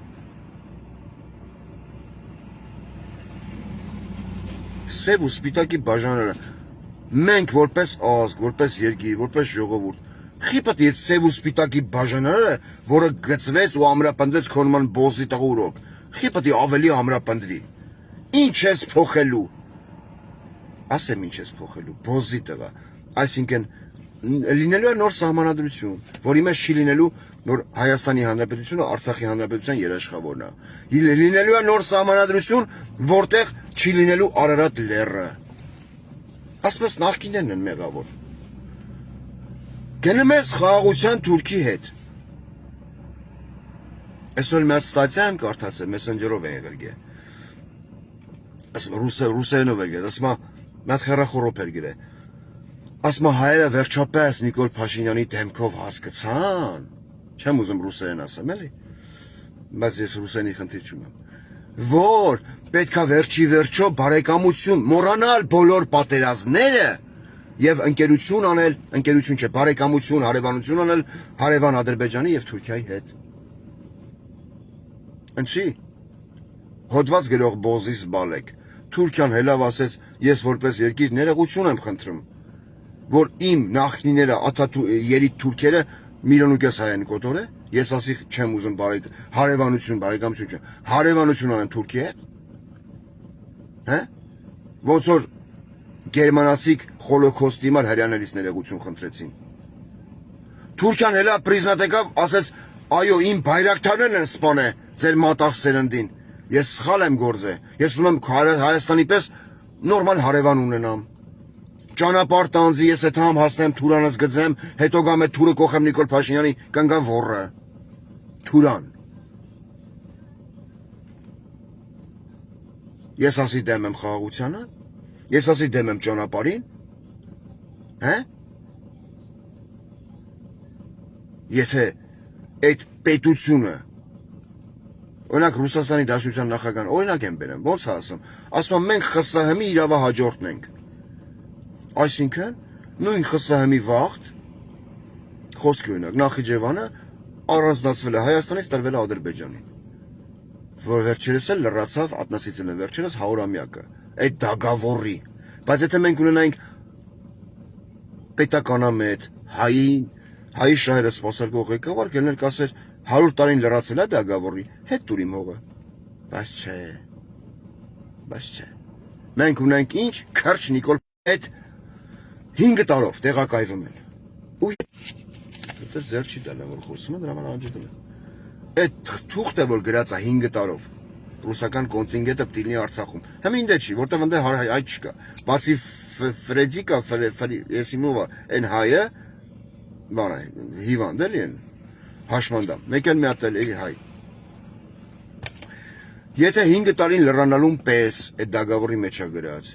Սև ու սպիտակի բաժանարարը։ Մենք որպես ազգ, որպես երկիր, որպես ժողովուրդ, խի պետք է սև ու սպիտակի բաժանարարը, որը գծվեց ու ամրապնդվեց քո նման բոզի տղուրոք, խի պետք է ավելի ամրապնդվի։ Ինչ ես փոխելու։ Ասեմ ինչ ես փոխելու, բոզի տղա։ Այսինքն լինելու է նոր սահմանադրություն, որի մեջ չի լինելու, որ Հայաստանի Հանրապետությունը Արցախի Հանրապետության երաշխավորն է։ Լինելու է նոր սահմանադրություն, որտեղ չի լինելու Արարատ լեռը։ Ասես նախկիններն են մեղավոր։ Գնում ես խաղաղության Թուրքի հետ։ Այսօր մի հատ ստատիա եմ կարդացել, մեսենջերով եմ եղել։ Ասում ռուսերենով էր, ասում մի հատ հեռախորոփ էր գրել։ Ասում հայերը վերջապես Նիկոլ Փաշինյանի դեմքով հասկացան։ Չեմ ուզում ռուսերեն ասեմ, էլի։ Բայց ես ռուսերենի խնդիր չունեմ։ Որ պետքա վերջի վերջո բարեկամություն, մոռանալ բոլոր պատերազմները եւ ընկերություն անել, ընկերություն չէ, բարեկամություն, հարևանություն անել հարևան Ադրբեջանի եւ Թուրքիայի հետ։ Ինչի՞։ Հոդված գրող Բոզիս Բալեկ։ Թուրքիան հելավ ասեց, ես որպես երկիր ներողություն եմ խնդրում, որ իմ նախնիները երիտ թուրքերը միլիոնուկես հայ են կոտորե, ես ասի չեմ ուզում հարևանություն, բարեկամություն չէ, հարևանություն անեն Թուրքիի հետ։ Հա՞։ Ոնց որ գերմանացիք խոլոքոստի մար հрьяաներից ներողություն խնդրեցին։ Թուրքիան հելա պրիզնատ եկավ, ասեց, այո, իմ բայրակտարներն են սպանել ձեր մատաղ սերնդին։ Ես սխալ եմ գործել։ Ես ուզում եմ Հայաստանի պես նորմալ հարևան ունենամ։ Ճանապարհ տանձի, ես այդ համ հասնեմ Թուրանս գծեմ, հետո գամ այդ թուրը կողեմ Նիկոլ Փաշինյանի կանգան ոռը։ Թուրան։ Ես ասի դեմ եմ խաղաղությանը։ Ես ասի դեմ եմ ճանապարհին։ Հա։ Եթե այդ պետությունը օրինակ Ռուսաստանի Դաշնության նախագահան օրինակ եմ բերեմ, ո՞նց ասում, ասում մենք ԽՍՀՄ-ի իրավահաջորդն ենք։ Այսինքն նույն ԽՍՀՄ-ի վաղտ խոսքի օրինակ Նախիջևանը առանձնացվել է Հայաստանից տրվել է Ադրբեջանին, որ վերջերս էլ լրացավ Աթնասիցինը վերջերս 100-ամյակը, այդ դագավորի, բայց եթե մենք ունենայինք պետականամետ, հայի շահերը սպասարկող ղեկավար, կլիներ կասեր 100 տարին լրացել է դագավորի, հետ տուր իմ հողը, բայց չէ, մենք ունենք ինչ, քրչ Նիկոլ, այդ 5 տարով տեղակայվում են, ու դա ձեր չի դալա, որ խոսում է, դրա համար անջատում է, այդ թուղթը, որ գրած է 5 տարով, ռուսական կոնտինգենտը պիտի լինի Արցախում, հմին դե չի, որտեղ ընդ հայ չկա, բացի Ֆրեդիկա, Եսիմովա, այն հայը, բան է, հիվանդ էլի են, հաշմանդամ, մեկ էլ մի հատ էլի հայ։ Եթե 5 տարին լրանալուն պես այդ դագավորի մեջ է գրած,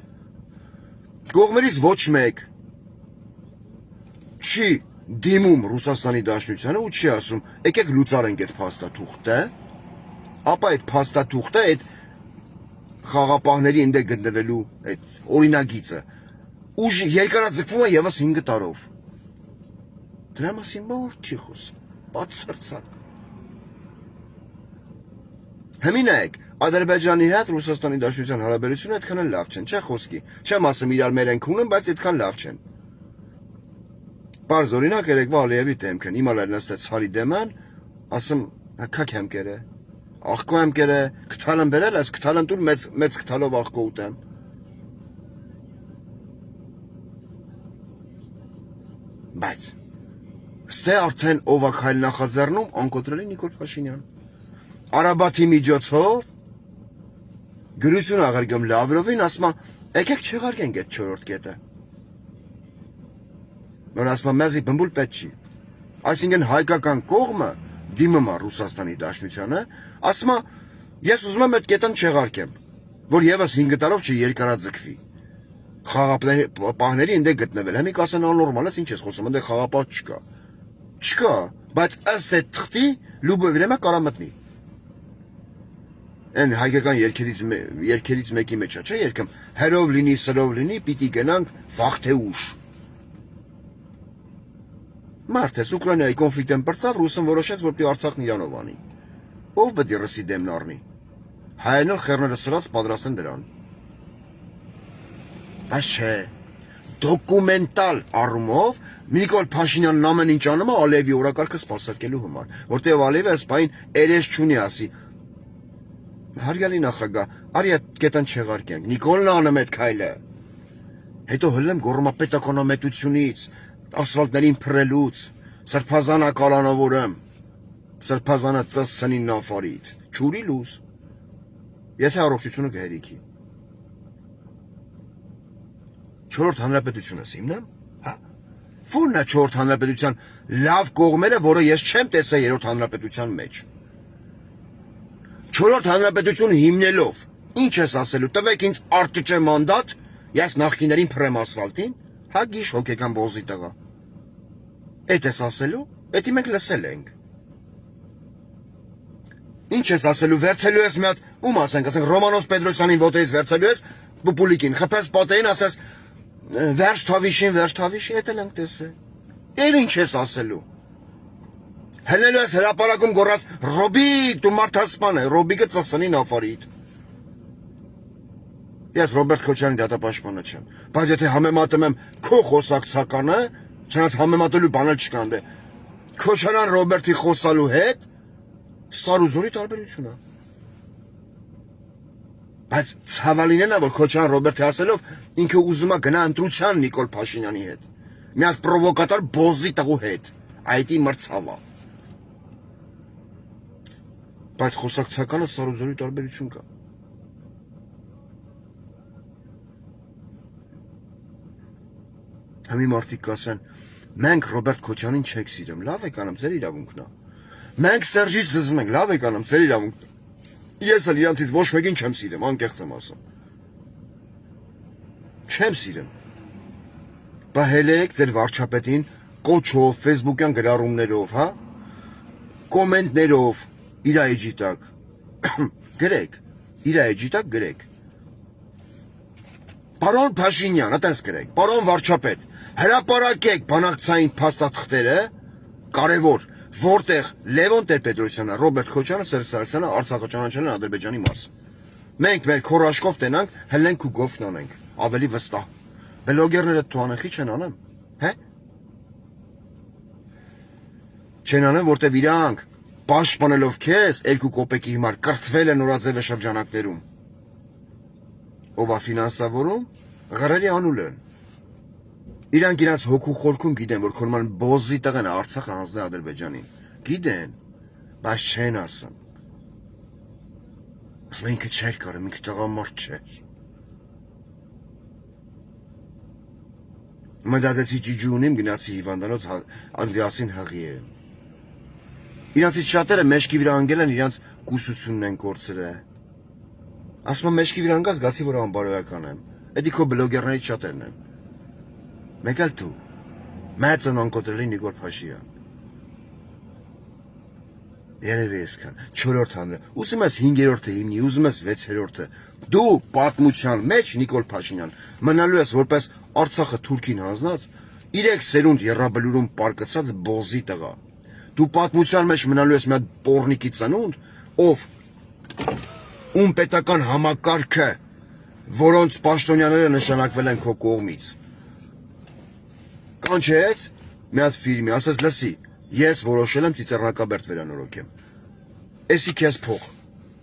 կողմերից ոչ մեկ չի դիմում Ռուսաստանի Դաշնությանը ու չի ասում, եկեք լուծարենք այդ փաստաթուղթը, ապա այդ փաստաթուղթը այդ խաղապահների ինձ գտնվելու այդ օրինագիծը ու երկարաձգվում է եւս 5 տարով։ Դրա մասին ոչ չի խոսում, բացարձակ։ Հիմա նայեք, Ադրբեջանի հետ Ռուսաստանի Դաշնության հարաբերությունը այդքան էլ լավ չեն, չէ՞ խոսքի։ Չեմ ասում իրար մեր ենք ունեն, բայց այդքան լավ չեն։ Պարզ օրինակ երեկվա Ալիևի դեմքն, իմ ալել նստեց ցարի դեմն, ասում, քաք եմ կերե, աղկո եմ կերե, կթալն բերել ես, կթալն տուր մեծ կթալով աղկո ուտեմ։ Բայց ստե արդեն ով է քայլ նախաձեռնում, անկոտրելի Նիկոլ Փաշինյան։ Արաբաթի միջոցով գրություն աղարգում Լավրովին, ասում է, եկեք չեղարկենք այդ 4-րդ կետը։ Որ ասում է, մեզի բմբուլ պետք չի։ Այսինքն հայկական կողմը դիմում է Ռուսաստանի Դաշնությանը, ասում է, ես ուզում եմ այդ կետն չեղարկեմ, որ եւս 5 տարով չերկարաձգվի։ Խաղապահների ինձ գտնվել։ Հիմա կասեն աննորմալ է, ինչ ես խոսում, այնտեղ խաղապահ չկա։ Չկա, բայց ըստ այդ թղթի Լյուբովիրեմը կարա մտնի։ Այն հայկական երկերից մեկի մեջ է, չէ՞ երգում, հերով լինի, սրով լինի, պիտի գնանք վաղ թե ուշ։ Մարդես Ուկրաինայի կոնֆլիկտն բրծավ, ռուսն որոշեց, որ պիտի Արցախն իրանով անի։ Ով պետք է ռուսի դեմն առնի։ Հայերն խեռները սրած պատրաստ են դրան։ Բայց չէ, դոկումենտալ առումով Նիկոլ Փաշինյանն ամեն ինչ անում է Ալիևի օրակարգը սպասարկելու համար, որտեղ Ալիևը ասպայն երես չունի ասի։ Հարգելի նախագահ, արի այդ կետան չեղարկենք, Նիկոլն անում այդ քայլը։ Հետո հլեմ գոռոմապետականամետությունից, ասֆալտներին փռելուց, սրբազանը կալանավորեմ, սրբազանը ծսցնի նավարիդ, չուրի լուզ, եթե առողջությունը գհերիքի։ 4-րդ հանրապետությունս հիմնեմ, հա։ Ո՞րն է 4-րդ հանրապետության լավ կողմերը, որը ես չեմ տեսա 3-րդ հանրապետության մեջ։ 4-րդ հանրապետություն հիմնելով, ինչ ես ասելու, տվեք ինձ արտճ մանդատ, ես նախկիներին փռեմ ասֆալտին, հա գիշ հոգեկան բոզի տղա։ Էդ ես ասելու, էդի մենք լսել ենք։ Ինչ ես ասելու, վերցելու ես մի հատ, ում ասենք, Ռոմանոս Պետրոսյանին ոտերից վերցելու ես, Պուպուլիկին, խփես պատերին, ասես վերջ թավիշին, էդ էլ ենք տեսել։ Էլ ինչ ես ասելու։ Հելնելու ես հրապարակում գոռաց Ռոբիկ, դու մարդասպան է, Ռոբիկը ծսնի նավարիդ։ Ես Ռոբերտ Քոչարյանի դատապաշտպանը չեմ, բայց եթե համեմատում եմ քո խոսակցականը, չնայած համեմատելու բան էլ չկա դե։ Քոչարյան Ռոբերտի խոսալու հետ սար ու զորի տարբերություն է։ Բայց ցավալին է, որ Քոչարյան Ռոբերտը ասելով ինքը ուզում է գնա ընտրության Նիկոլ Փաշինյանի հետ։ Մի հատ պրովոկատոր բոզի տղու հետ։ Այդի մրցավա։ Բայց խոսակցականը սարուձորի տարբերություն կա։ Համի մարդիկ կասեն, մենք Ռոբերտ Քոչյանին չեք սիրում, լավ եք անում, ձեր իրավունքն է։ Մենք Սերժից զզվում ենք, լավ եք անում, ձեր իրավունքն է։ Ես էլ իրանցից ոչ մեկին չեմ սիրում, անկեղծ եմ ասում։ Չեմ սիրում։ Բա հելեք ձեր վարչապետին կոչով, ֆեյսբուքյան գրառումներով, հա։ Կոմենտներով, իր էջի տակ։ Գրեք, իր էջի տակ գրեք։ Պարոն Փաշինյան, այտենց գրեք, պարոն վարչապետ, հրապարակեք բանակցային փաստաթղթերը, կարևոր, որտեղ Լևոն Տեր-Պետրոսյանը, Ռոբերտ Քոչյանը, Սերժ Սարգսյանը Արցախը ճանաչել են Ադրբեջանի մաս։ Մենք մեր քորաշկով տենանք, հելենք ու գովն անենք, ավելի վստահ։ Բլոգերները թողանեխի չեն անեմ, հե։ Չեն անեմ, որտեվ իրանք պաշտպանելով քեզ 2 կոպեկի հիմար կրթվել են նորաձևե շրջանակներում։ Ով է ֆինանսավորում, ղրերի անուլ են։ Իրանք իրաց հոգու խորքում գիտեն, որ քորման բոզի տղեն Արցախը հանձնել Ադրբեջանին։ Գիտեն, բայց չեն ասում։ Ասում ինքը չէր կարում, ինքը տղամարդ չէր։ Մտածեցի ջիջու ունիմ, գնացի հիվանդանոց անձիասին հղի է։ Իրանցից շատերը մեջքի վրա անգել են, իրանց կուսությունն են կորցրել։ Ասում եմ մեջքի վրա անգած գացի, որ անբարոյական եմ։ Էդի քո բլոգերներից շատերն են։ Մեկ էլ դու, մեծ անկոտրելի Նիկոլ Փաշինյան։ Երևի այսքան, 4-րդ հանրը, ուզում ես 5-րդը հիմնի, ուզում ես 6-րդը։ Դու պատմության մեջ Նիկոլ Փաշինյան մնալու ես որպես Արցախը Թուրքին հանձնած 3 սերունդ եռաբլուրում պարկացած բոզի տղա։ Դու պատմության մեջ մնալու ես մի հատ պոռնիկի ծնունդ, ով ում պետական համակարգը, որոնց պաշտոնյաները նշանակվել են քո կողմից։ Կանչեց մի հատ ֆիլմի, ասես լսի, ես որոշել եմ ծիծեռնակաբերդ վերանորոգեմ։ Էսի քեզ փող,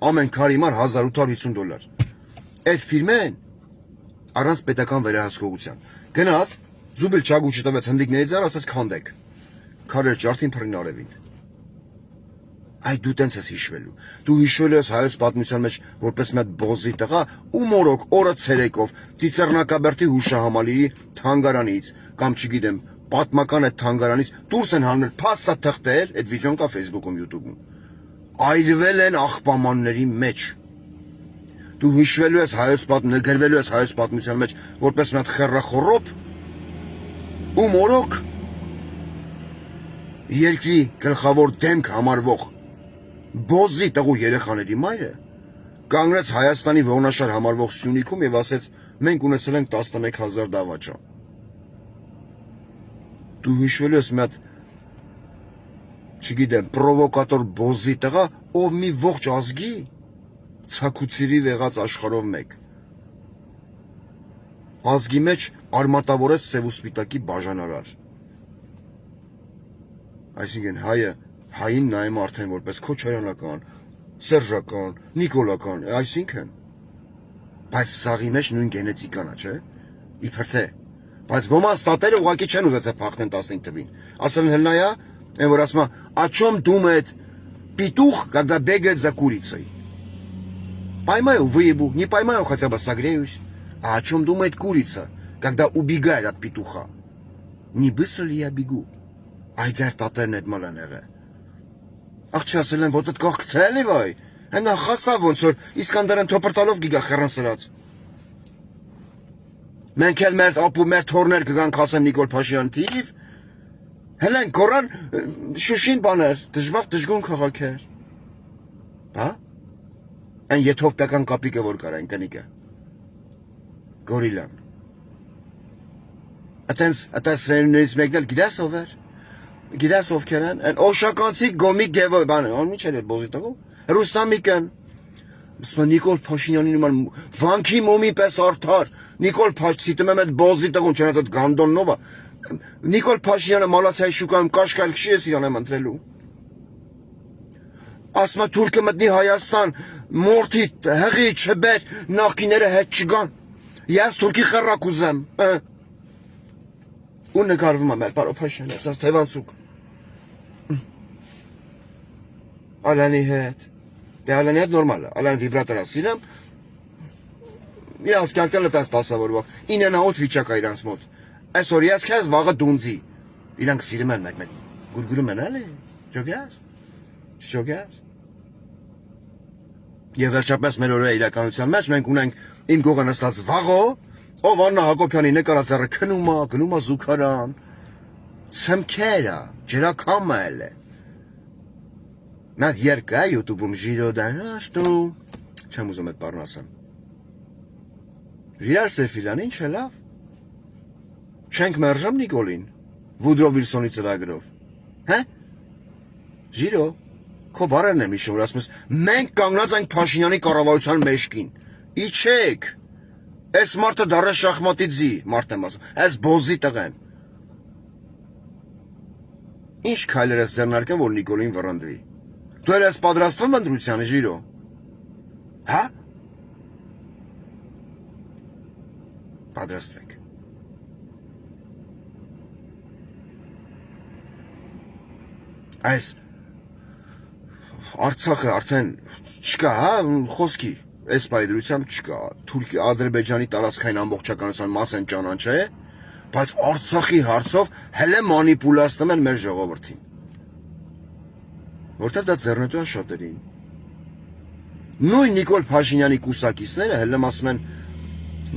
ամեն քարի մար $1850։ Այդ ֆիլմեն առանց պետական վերահսկողության։ Գնաց, զուբիլ չագուչի տվեց հնդիկների ձեռ, ասես քանդեք։ Քարեր ջարդին փռին արևին։ Այ դու տենց ես հիշվելու։ Դու հիշվելու ես հայոց պատմության մեջ որպես մի հատ բոզի տղա ու մորոք օրը ցերեկով ծիծեռնակաբերդի հուշահամալիրի թանգարանից կամ չգիտեմ պատմական այդ թանգարանից դուրս են հանել փաստաթղթեր, այդ վիդեոն կա Facebook-ում, YouTube-ում։ Այրվել են աղբամանների մեջ։ Դու հիշվելու ես նգրվելու ես հայոց պատմության մեջ որպես մի հատ խեռախոռոպ ու մորոք երկրի գլխավոր դեմք համարվող բոզի տղու երեխաների մայրը կանգնեց Հայաստանի ողնաշար համարվող Սյունիքում եւ ասեց մենք ունեցել ենք 11000 դավաճան։ Դու հիշվելու ես մի հատ չգիտեմ պրովոկատոր բոզի տղա, ով մի ողջ ազգի ցակուցիրի վեղած աշխարհով մեկ ազգի մեջ արմատավորեց սև ու սպիտակի բաժանարար։ Այսինքն հային նայում արդեն որպես քոչարյանական, սերժական, նիկոլական, այսինքն, բայց սաղի մեջ նույն գենետիկան է, չէ, իբր թե, բայց ոմանց տատերը ուղղակի չեն ուզեցել փախնեն 15 թվին, ասել են հլնայա, են որ ասում о чем думает петух, когда бегает за курицей, поймаю, выебу, не поймаю, хотя бы согреюсь, а о чем думает курица, когда убегает от петуха, не быстро ли я бегу? Այդ ձեր տատերն էդ մալ են եղել։ Աղջի ասել են, որ դդ կողքցել է վայ, հենա խասա ոնց որ Իսկանդարեն թոպրտալով գիգա խեռան սրած։ Մենք էլ մեր ապու մեր թորներ կգան կասեն Նիկոլ Փաշինյան թիվ, հելեն կորան շուշին բաներ, դժգուն քաղաք էր։ Բա։ Այն եթովպիական կապիկը որ կար այն կնիկը։ Գորիլան։ Այտենց սերուներից մեկն էլ գիտես ով էր։ Գիտես ովքեր են, այն օշականցի գոմիկ գևո, բան, ան ինչ էր այդ բոզի տղու, Ռուստամիկն, Նիկոլ Փաշինյանի նման վանքի մոմի պես արդար, Նիկոլ Փաշինյանը այդ բոզի տղուն չնայած այդ գանդոննովա, Նիկոլ Փաշինյանը մալացիայի շուկայում կաշկալ քշի ես իրան եմ ընտրելու։ Ասմա թուրքը մտնի Հայաստան, մորթի հղի չբեր, նախկիները հետ չգան։ Ես թուրքի խրակ ուզեմ։ Ու նկարվում է մեր պարոփաշյան, ասած թևանցուկ։ Ալանի հետ։ Դե Ալանի հետ նորմալ է, Ալան վիբրատորա սիրեմ։ Իրանց կյանքել է տես տասավորվող, 9-8 վիճակ է իրանց մոտ։ Այսօր ես քեզ վաղը դունձի։ Իրանք սիրում են մեկ-մեկ, գուրգուրում են էլի, ճոգյաս, չճոգյաս։ Եվ վերջապես մեր օրվա իրականության մեջ մենք ունենք իմ գողը նստած վաղո, ով Աննա Հակոբյանի նկարածառը գնում է զուգարան, ցմքերը, ջրակամը էլ է։ Մատ երկա YouTube-ում ժիրո դաշտու, չեմ ուզում այդ բառն ասեմ։ Ժիրար Սեֆիլյան ինչ է լավ։ Չենք մերժում Նիկոլին, Վուդրո Վիլսոնի ծրագրով։ Հա? Ժիրո, քո բառերն եմ հիշում, որ ասում ես, մենք կանգնած ենք Փաշինյանի կառավարության մեջքին։ Իջեք։ Այս մարդը դառը շախմատի ձի, մարդ եմ ասում, այս բոզի տղեն։ Ինչ քայլեր ես ձեռնարկել, որ Նիկոլին վռնդվի։ Դու ես պատրաստվում ընտրությանը, Ժիրո։ Հա? Պատրաստվեք։ Այս Արցախը արդեն չկա, հա, խոսքի, այս պայդրությամբ չկա, Թուրքի, Ադրբեջանի տարածքային ամբողջականության մաս են ճանաչե, բայց Արցախի հարցով հələ մանիպուլացնում են մեր ժողովրդին։ Որտեվ դա ձեռնտու է շատերին։ Նույն Նիկոլ Փաշինյանի կուսակիցները հələ ասում են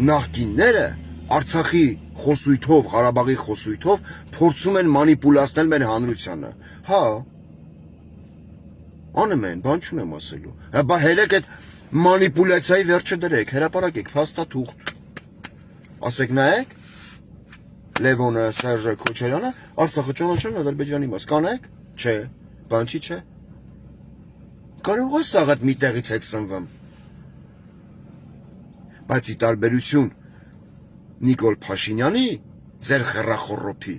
նախկինները Արցախի խոսույթով, Ղարաբաղի խոսույթով փորձում են մանիպուլացնել մեր հանրությանը։ Հա, անում են, բան չունեմ ասելու։ Բա հելեք այդ մանիպուլյացիայի վերջը դրեք, հրապարակեք, փաստաթուղթ։ Ասեք նայեք, Լևոնը, Սերժը, Քոչարյանը, Արցախը ճանաչում են Ադրբեջանի մաս, կանեք։ Չէ, բան չի, չէ։ Կարող է սաղ այդ մի տեղից եք սնվում։ Բայց ի տարբերություն Նիկոլ Փաշինյանի, ձեր խրախորոփի,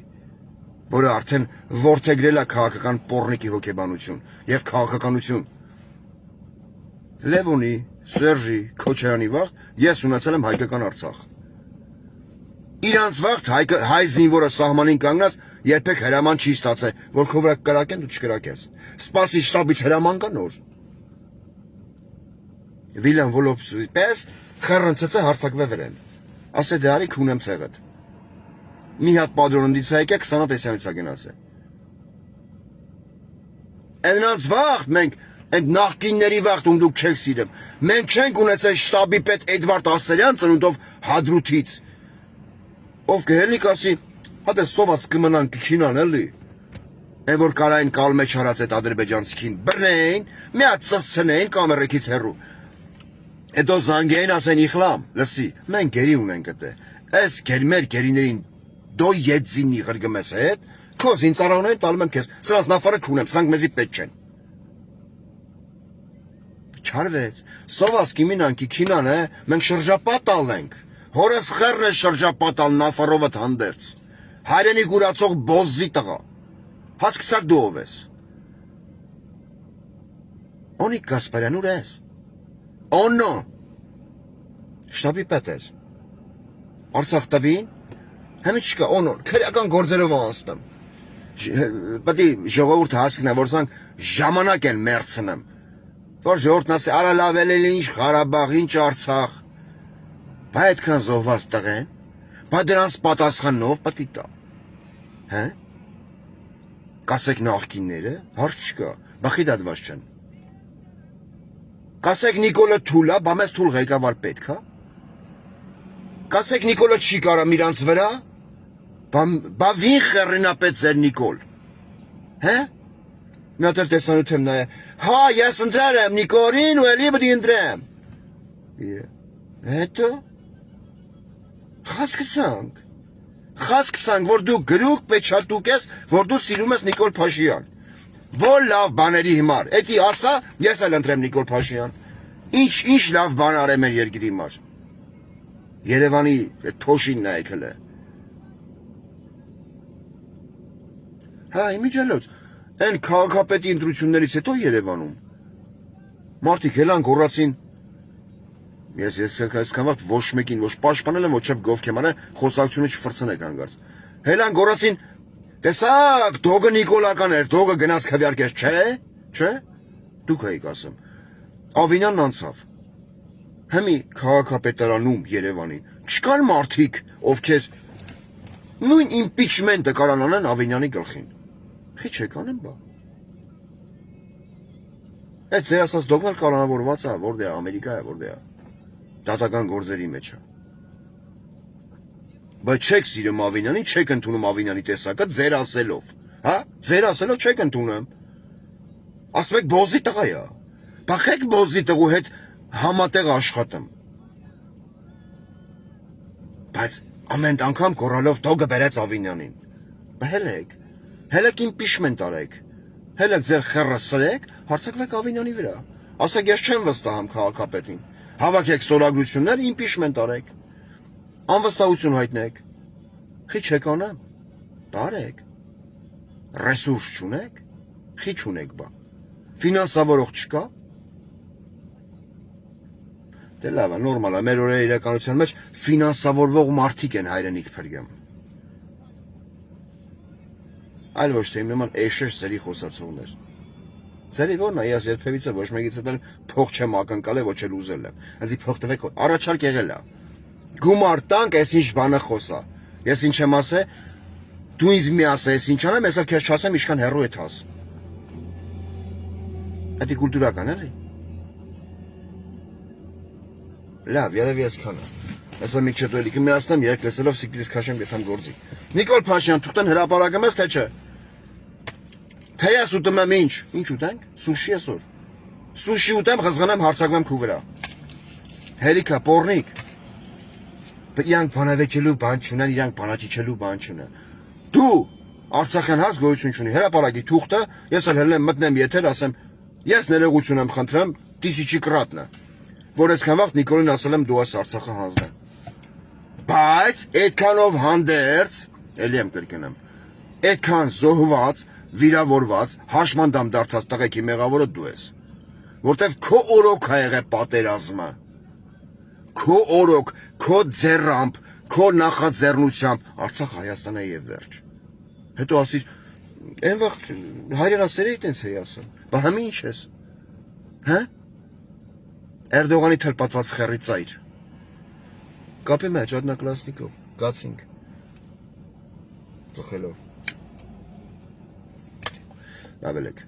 որը արդեն որդեգրել է քաղաքական պոռնիկի հոգեբանություն եւ քաղաքականություն։ Լևոնի, Սերժի, Քոչարյանի վաղ ես ունեցել եմ հայկական Արցախ։ Իրանց վաղ հայ զինվորը սահմանին կանգնած երբեք հրաման չի ստացել, որ քո վրա կրակեն դու չկրակես։ Սպասի շտաբից հրաման կա նոր։ Վիլյան Վոլոպսի պես խռնցծը հարցակվե վրեն։ Ասե դե արի քունեմ ցեղդ։ Մի հատ պատրոննդից եկեք 20 տեսյանից ագնացե։ Այնց վաղ մենք այդ նախկինների վաղ ում դուք չեք սիրում։ Մենք չենք ունեցել շտաբի պետ Էդվարդ Ասերյան ծնունդով Հադրութից։ Ով կհելնիկ ասի, հա դե սոված կմնան կքինան էլի։ Այն որ կարային կալ մեջ հարած այդ ադրբեջանցիքին բռնեին, մի հատ ծսցնեին կամերեքից հեռու։ Հետո զանգեին ասեն իխլամ, լսի, մենք գերի ունենք դե։ Այս գերմեր գերիներին դո եձինի ղրգմես հետ, քո զինծառայողներին տալում եմ քեզ, սրանց նավարը քունեմ, սրանք մեզի պետք չեն։ Չարվեց, սովասկի մինանքի քինան է, մենք շրջապատ ալենք, հորս խեռն է շրջապատ ալ նավարովըտ հանդերց, հայրենի գուրացող բոզի տղա, հասկցակ դու ով ես։ Օնիկ Գասպարյան ուր ես։ Օնո, շտաբի պետ էր, Արցախ տվին, Հեմի չկա, օնոր, քրեական գործերով անցնեմ։ Պետք է ժողովուրդը հասկնա, որ սրանք ժամանակ են մերցնեմ։ Որ ժողովուրդն ասի, արա լավ էլ ինչ Ղարաբաղ, ինչ Արցախ։ Բա այդքան զոհված տղեն, բա դրանց պատասխանով պետք է տա։ Հա? Կասեք նախկինները, հարց չկա, բա խիդատված չեն։ Կասեք Նիկոլը թուլ է, բա մեզ թուլ ղեկավար պետք է։ Կասեք Նիկոլը չի կարամ իրանց վրա։ Բա վին խեռնապետ ձեր Նիկոլ, հե? Մի հատ էլ տեսանութ եմ նայե, հա, ես ընտրել եմ Նիկոլին ու էլի բդի ընտրեմ։ Հետո, խասկցանք, որ դու գրուկ պեչատուկ ես, որ դու սիրում ես Նիկոլ Փաշինյան, որ լավ բաների հիմար, էդի ասա, ես էլ ընտրեմ Նիկոլ Փաշինյան, ինչ լավ բան արեմ մեր երկրի հիմար, Երևանի թոշին նայեք հլը, հա, իմիջելոց, են քաղաքապետի ընտրություններից հետո Երևանում, Մարդիկ հելան գոռացին։ Ես այսքան վաղ ոչ մեկին ոչ պաշտպանել եմ, ոչ էլ գովք եմ արել, խոսակցությունը չֆրցնեք հանգարց։ Հելան գոռացին, տեսակ, դոգը նիկոլական էր, դոգը գնաց քվեարկեց, չէ։ Դուք եք ասում։ Ավինյանն անցավ։ Հիմի քաղաքապետարանում Երևանի չկան մարդիկ, ովքեր նույն իմպիչմենտը կարան անեն Ավինյանի գլխին։ Խի չեք անեն բա։ Այդ ձեր ասած դոգմալ կանոնավորված է, որտե է, Ամերիկա է, որտե է։ Դատական գործերի մեջ է։ Բայց չեք սիրում Ավինյանին, չեք ընդունում Ավինյանի տեսակը ձեր ասելով, հա? Ձեր ասելով չեք ընդունում։ Ասում եք բոզի տղա է։ Բախեք բոզի տղու հետ համատեղ աշխատում։ Բայց ամեն անգամ կորալով դոգը բերեց Ավինյանին։ Հելեք իմպիչմենտ արեք։ Հելեք ձեր խեռը սրեք, հարցակվեք Ավինյանի վրա։ Ասեք ես չեմ վստահում քաղաքապետին։ Հավաքեք ստորագրություններ, իմպիչմենտ արեք։ Անվստահություն հայտնեք։ Խի չեք անեմ։ Բարեք։ Ռեսուրս չունեք։ Խի չունեք բա։ Ֆինանսավորող չկա։ Դե լավ է, նորմալ է, մեր օրերի իրականության մեջ ֆինանսավորվող մարդիկ են հայրենիք փրկում։ Այլ ոչ թե իմ նման էշեշ ծերի խոսացողներ։ Ձերի ո՞րն է, ես երբևիցե ոչ մեկից էլ փող չեմ ակնկալել, ոչ էլ ուզել եմ։ Հենց փող տվեք, առաջարկ եղել է։ Գումար տանք, այս ինչ բանը խոսա։ Ես ինչ եմ ասե, դու ինձ մի ասե, ես ինչ անեմ, ես էլ քեզ չասեմ, ինչքան հեռու է թաս։ Դա կուլտուրական էլի։ Լավ, երևի այսքանը։ Այսա մի քիչ դու էլի կմիացնեմ, երեք լսելով սիկլիս քաշեմ գտամ գործի։ Նիկոլ Փաշյան, թուղթեն հրապարակում ես, թե չէ։ Թե ես ուտում եմ ինչ ուտենք։ Սուշի այսօր։ Սուշի ուտեմ, խզղանեմ, հարցակվեմ քու վրա։ Հերիքա, պորնիկ։ Իրանք բանավեճելու բան չունեն, իրանք բանաճիչելու բան չունեն։ Դու Արցախյան հաս գոյություն չունի, հրապարակի թուղթը, ես էլ հելնեմ մտնեմ եթեր, ասեմ, ես ներողություն եմ խնդրեմ, Տիսիչի կրատնը, որ այսքան վաղ Նիկոլին ասել եմ դու այս Արցախը հանձնեմ։ Բայց այդքանով հանդերձ, էլի եմ կրկնեմ, այդքան զոհված, վիրավորված, հաշմանդամ դարձած տղեկի մեղավորը դու ես, որտեվ քո օրոք ա եղել պատերազմը, քո օրոք, քո ձեռամբ, քո նախաձեռնությամբ Արցախ Հայաստան է եւ վերջ։ Հետո ասիր, այն վաղ հայրենասեր էի տենց էի ասում, բա համի ինչ ես, հա? Էրդողանի թլպատված խեռի ծայր։ Կապի մեջ ադնակլասնիկով, գացինք, ծխելով, լավ ելեք։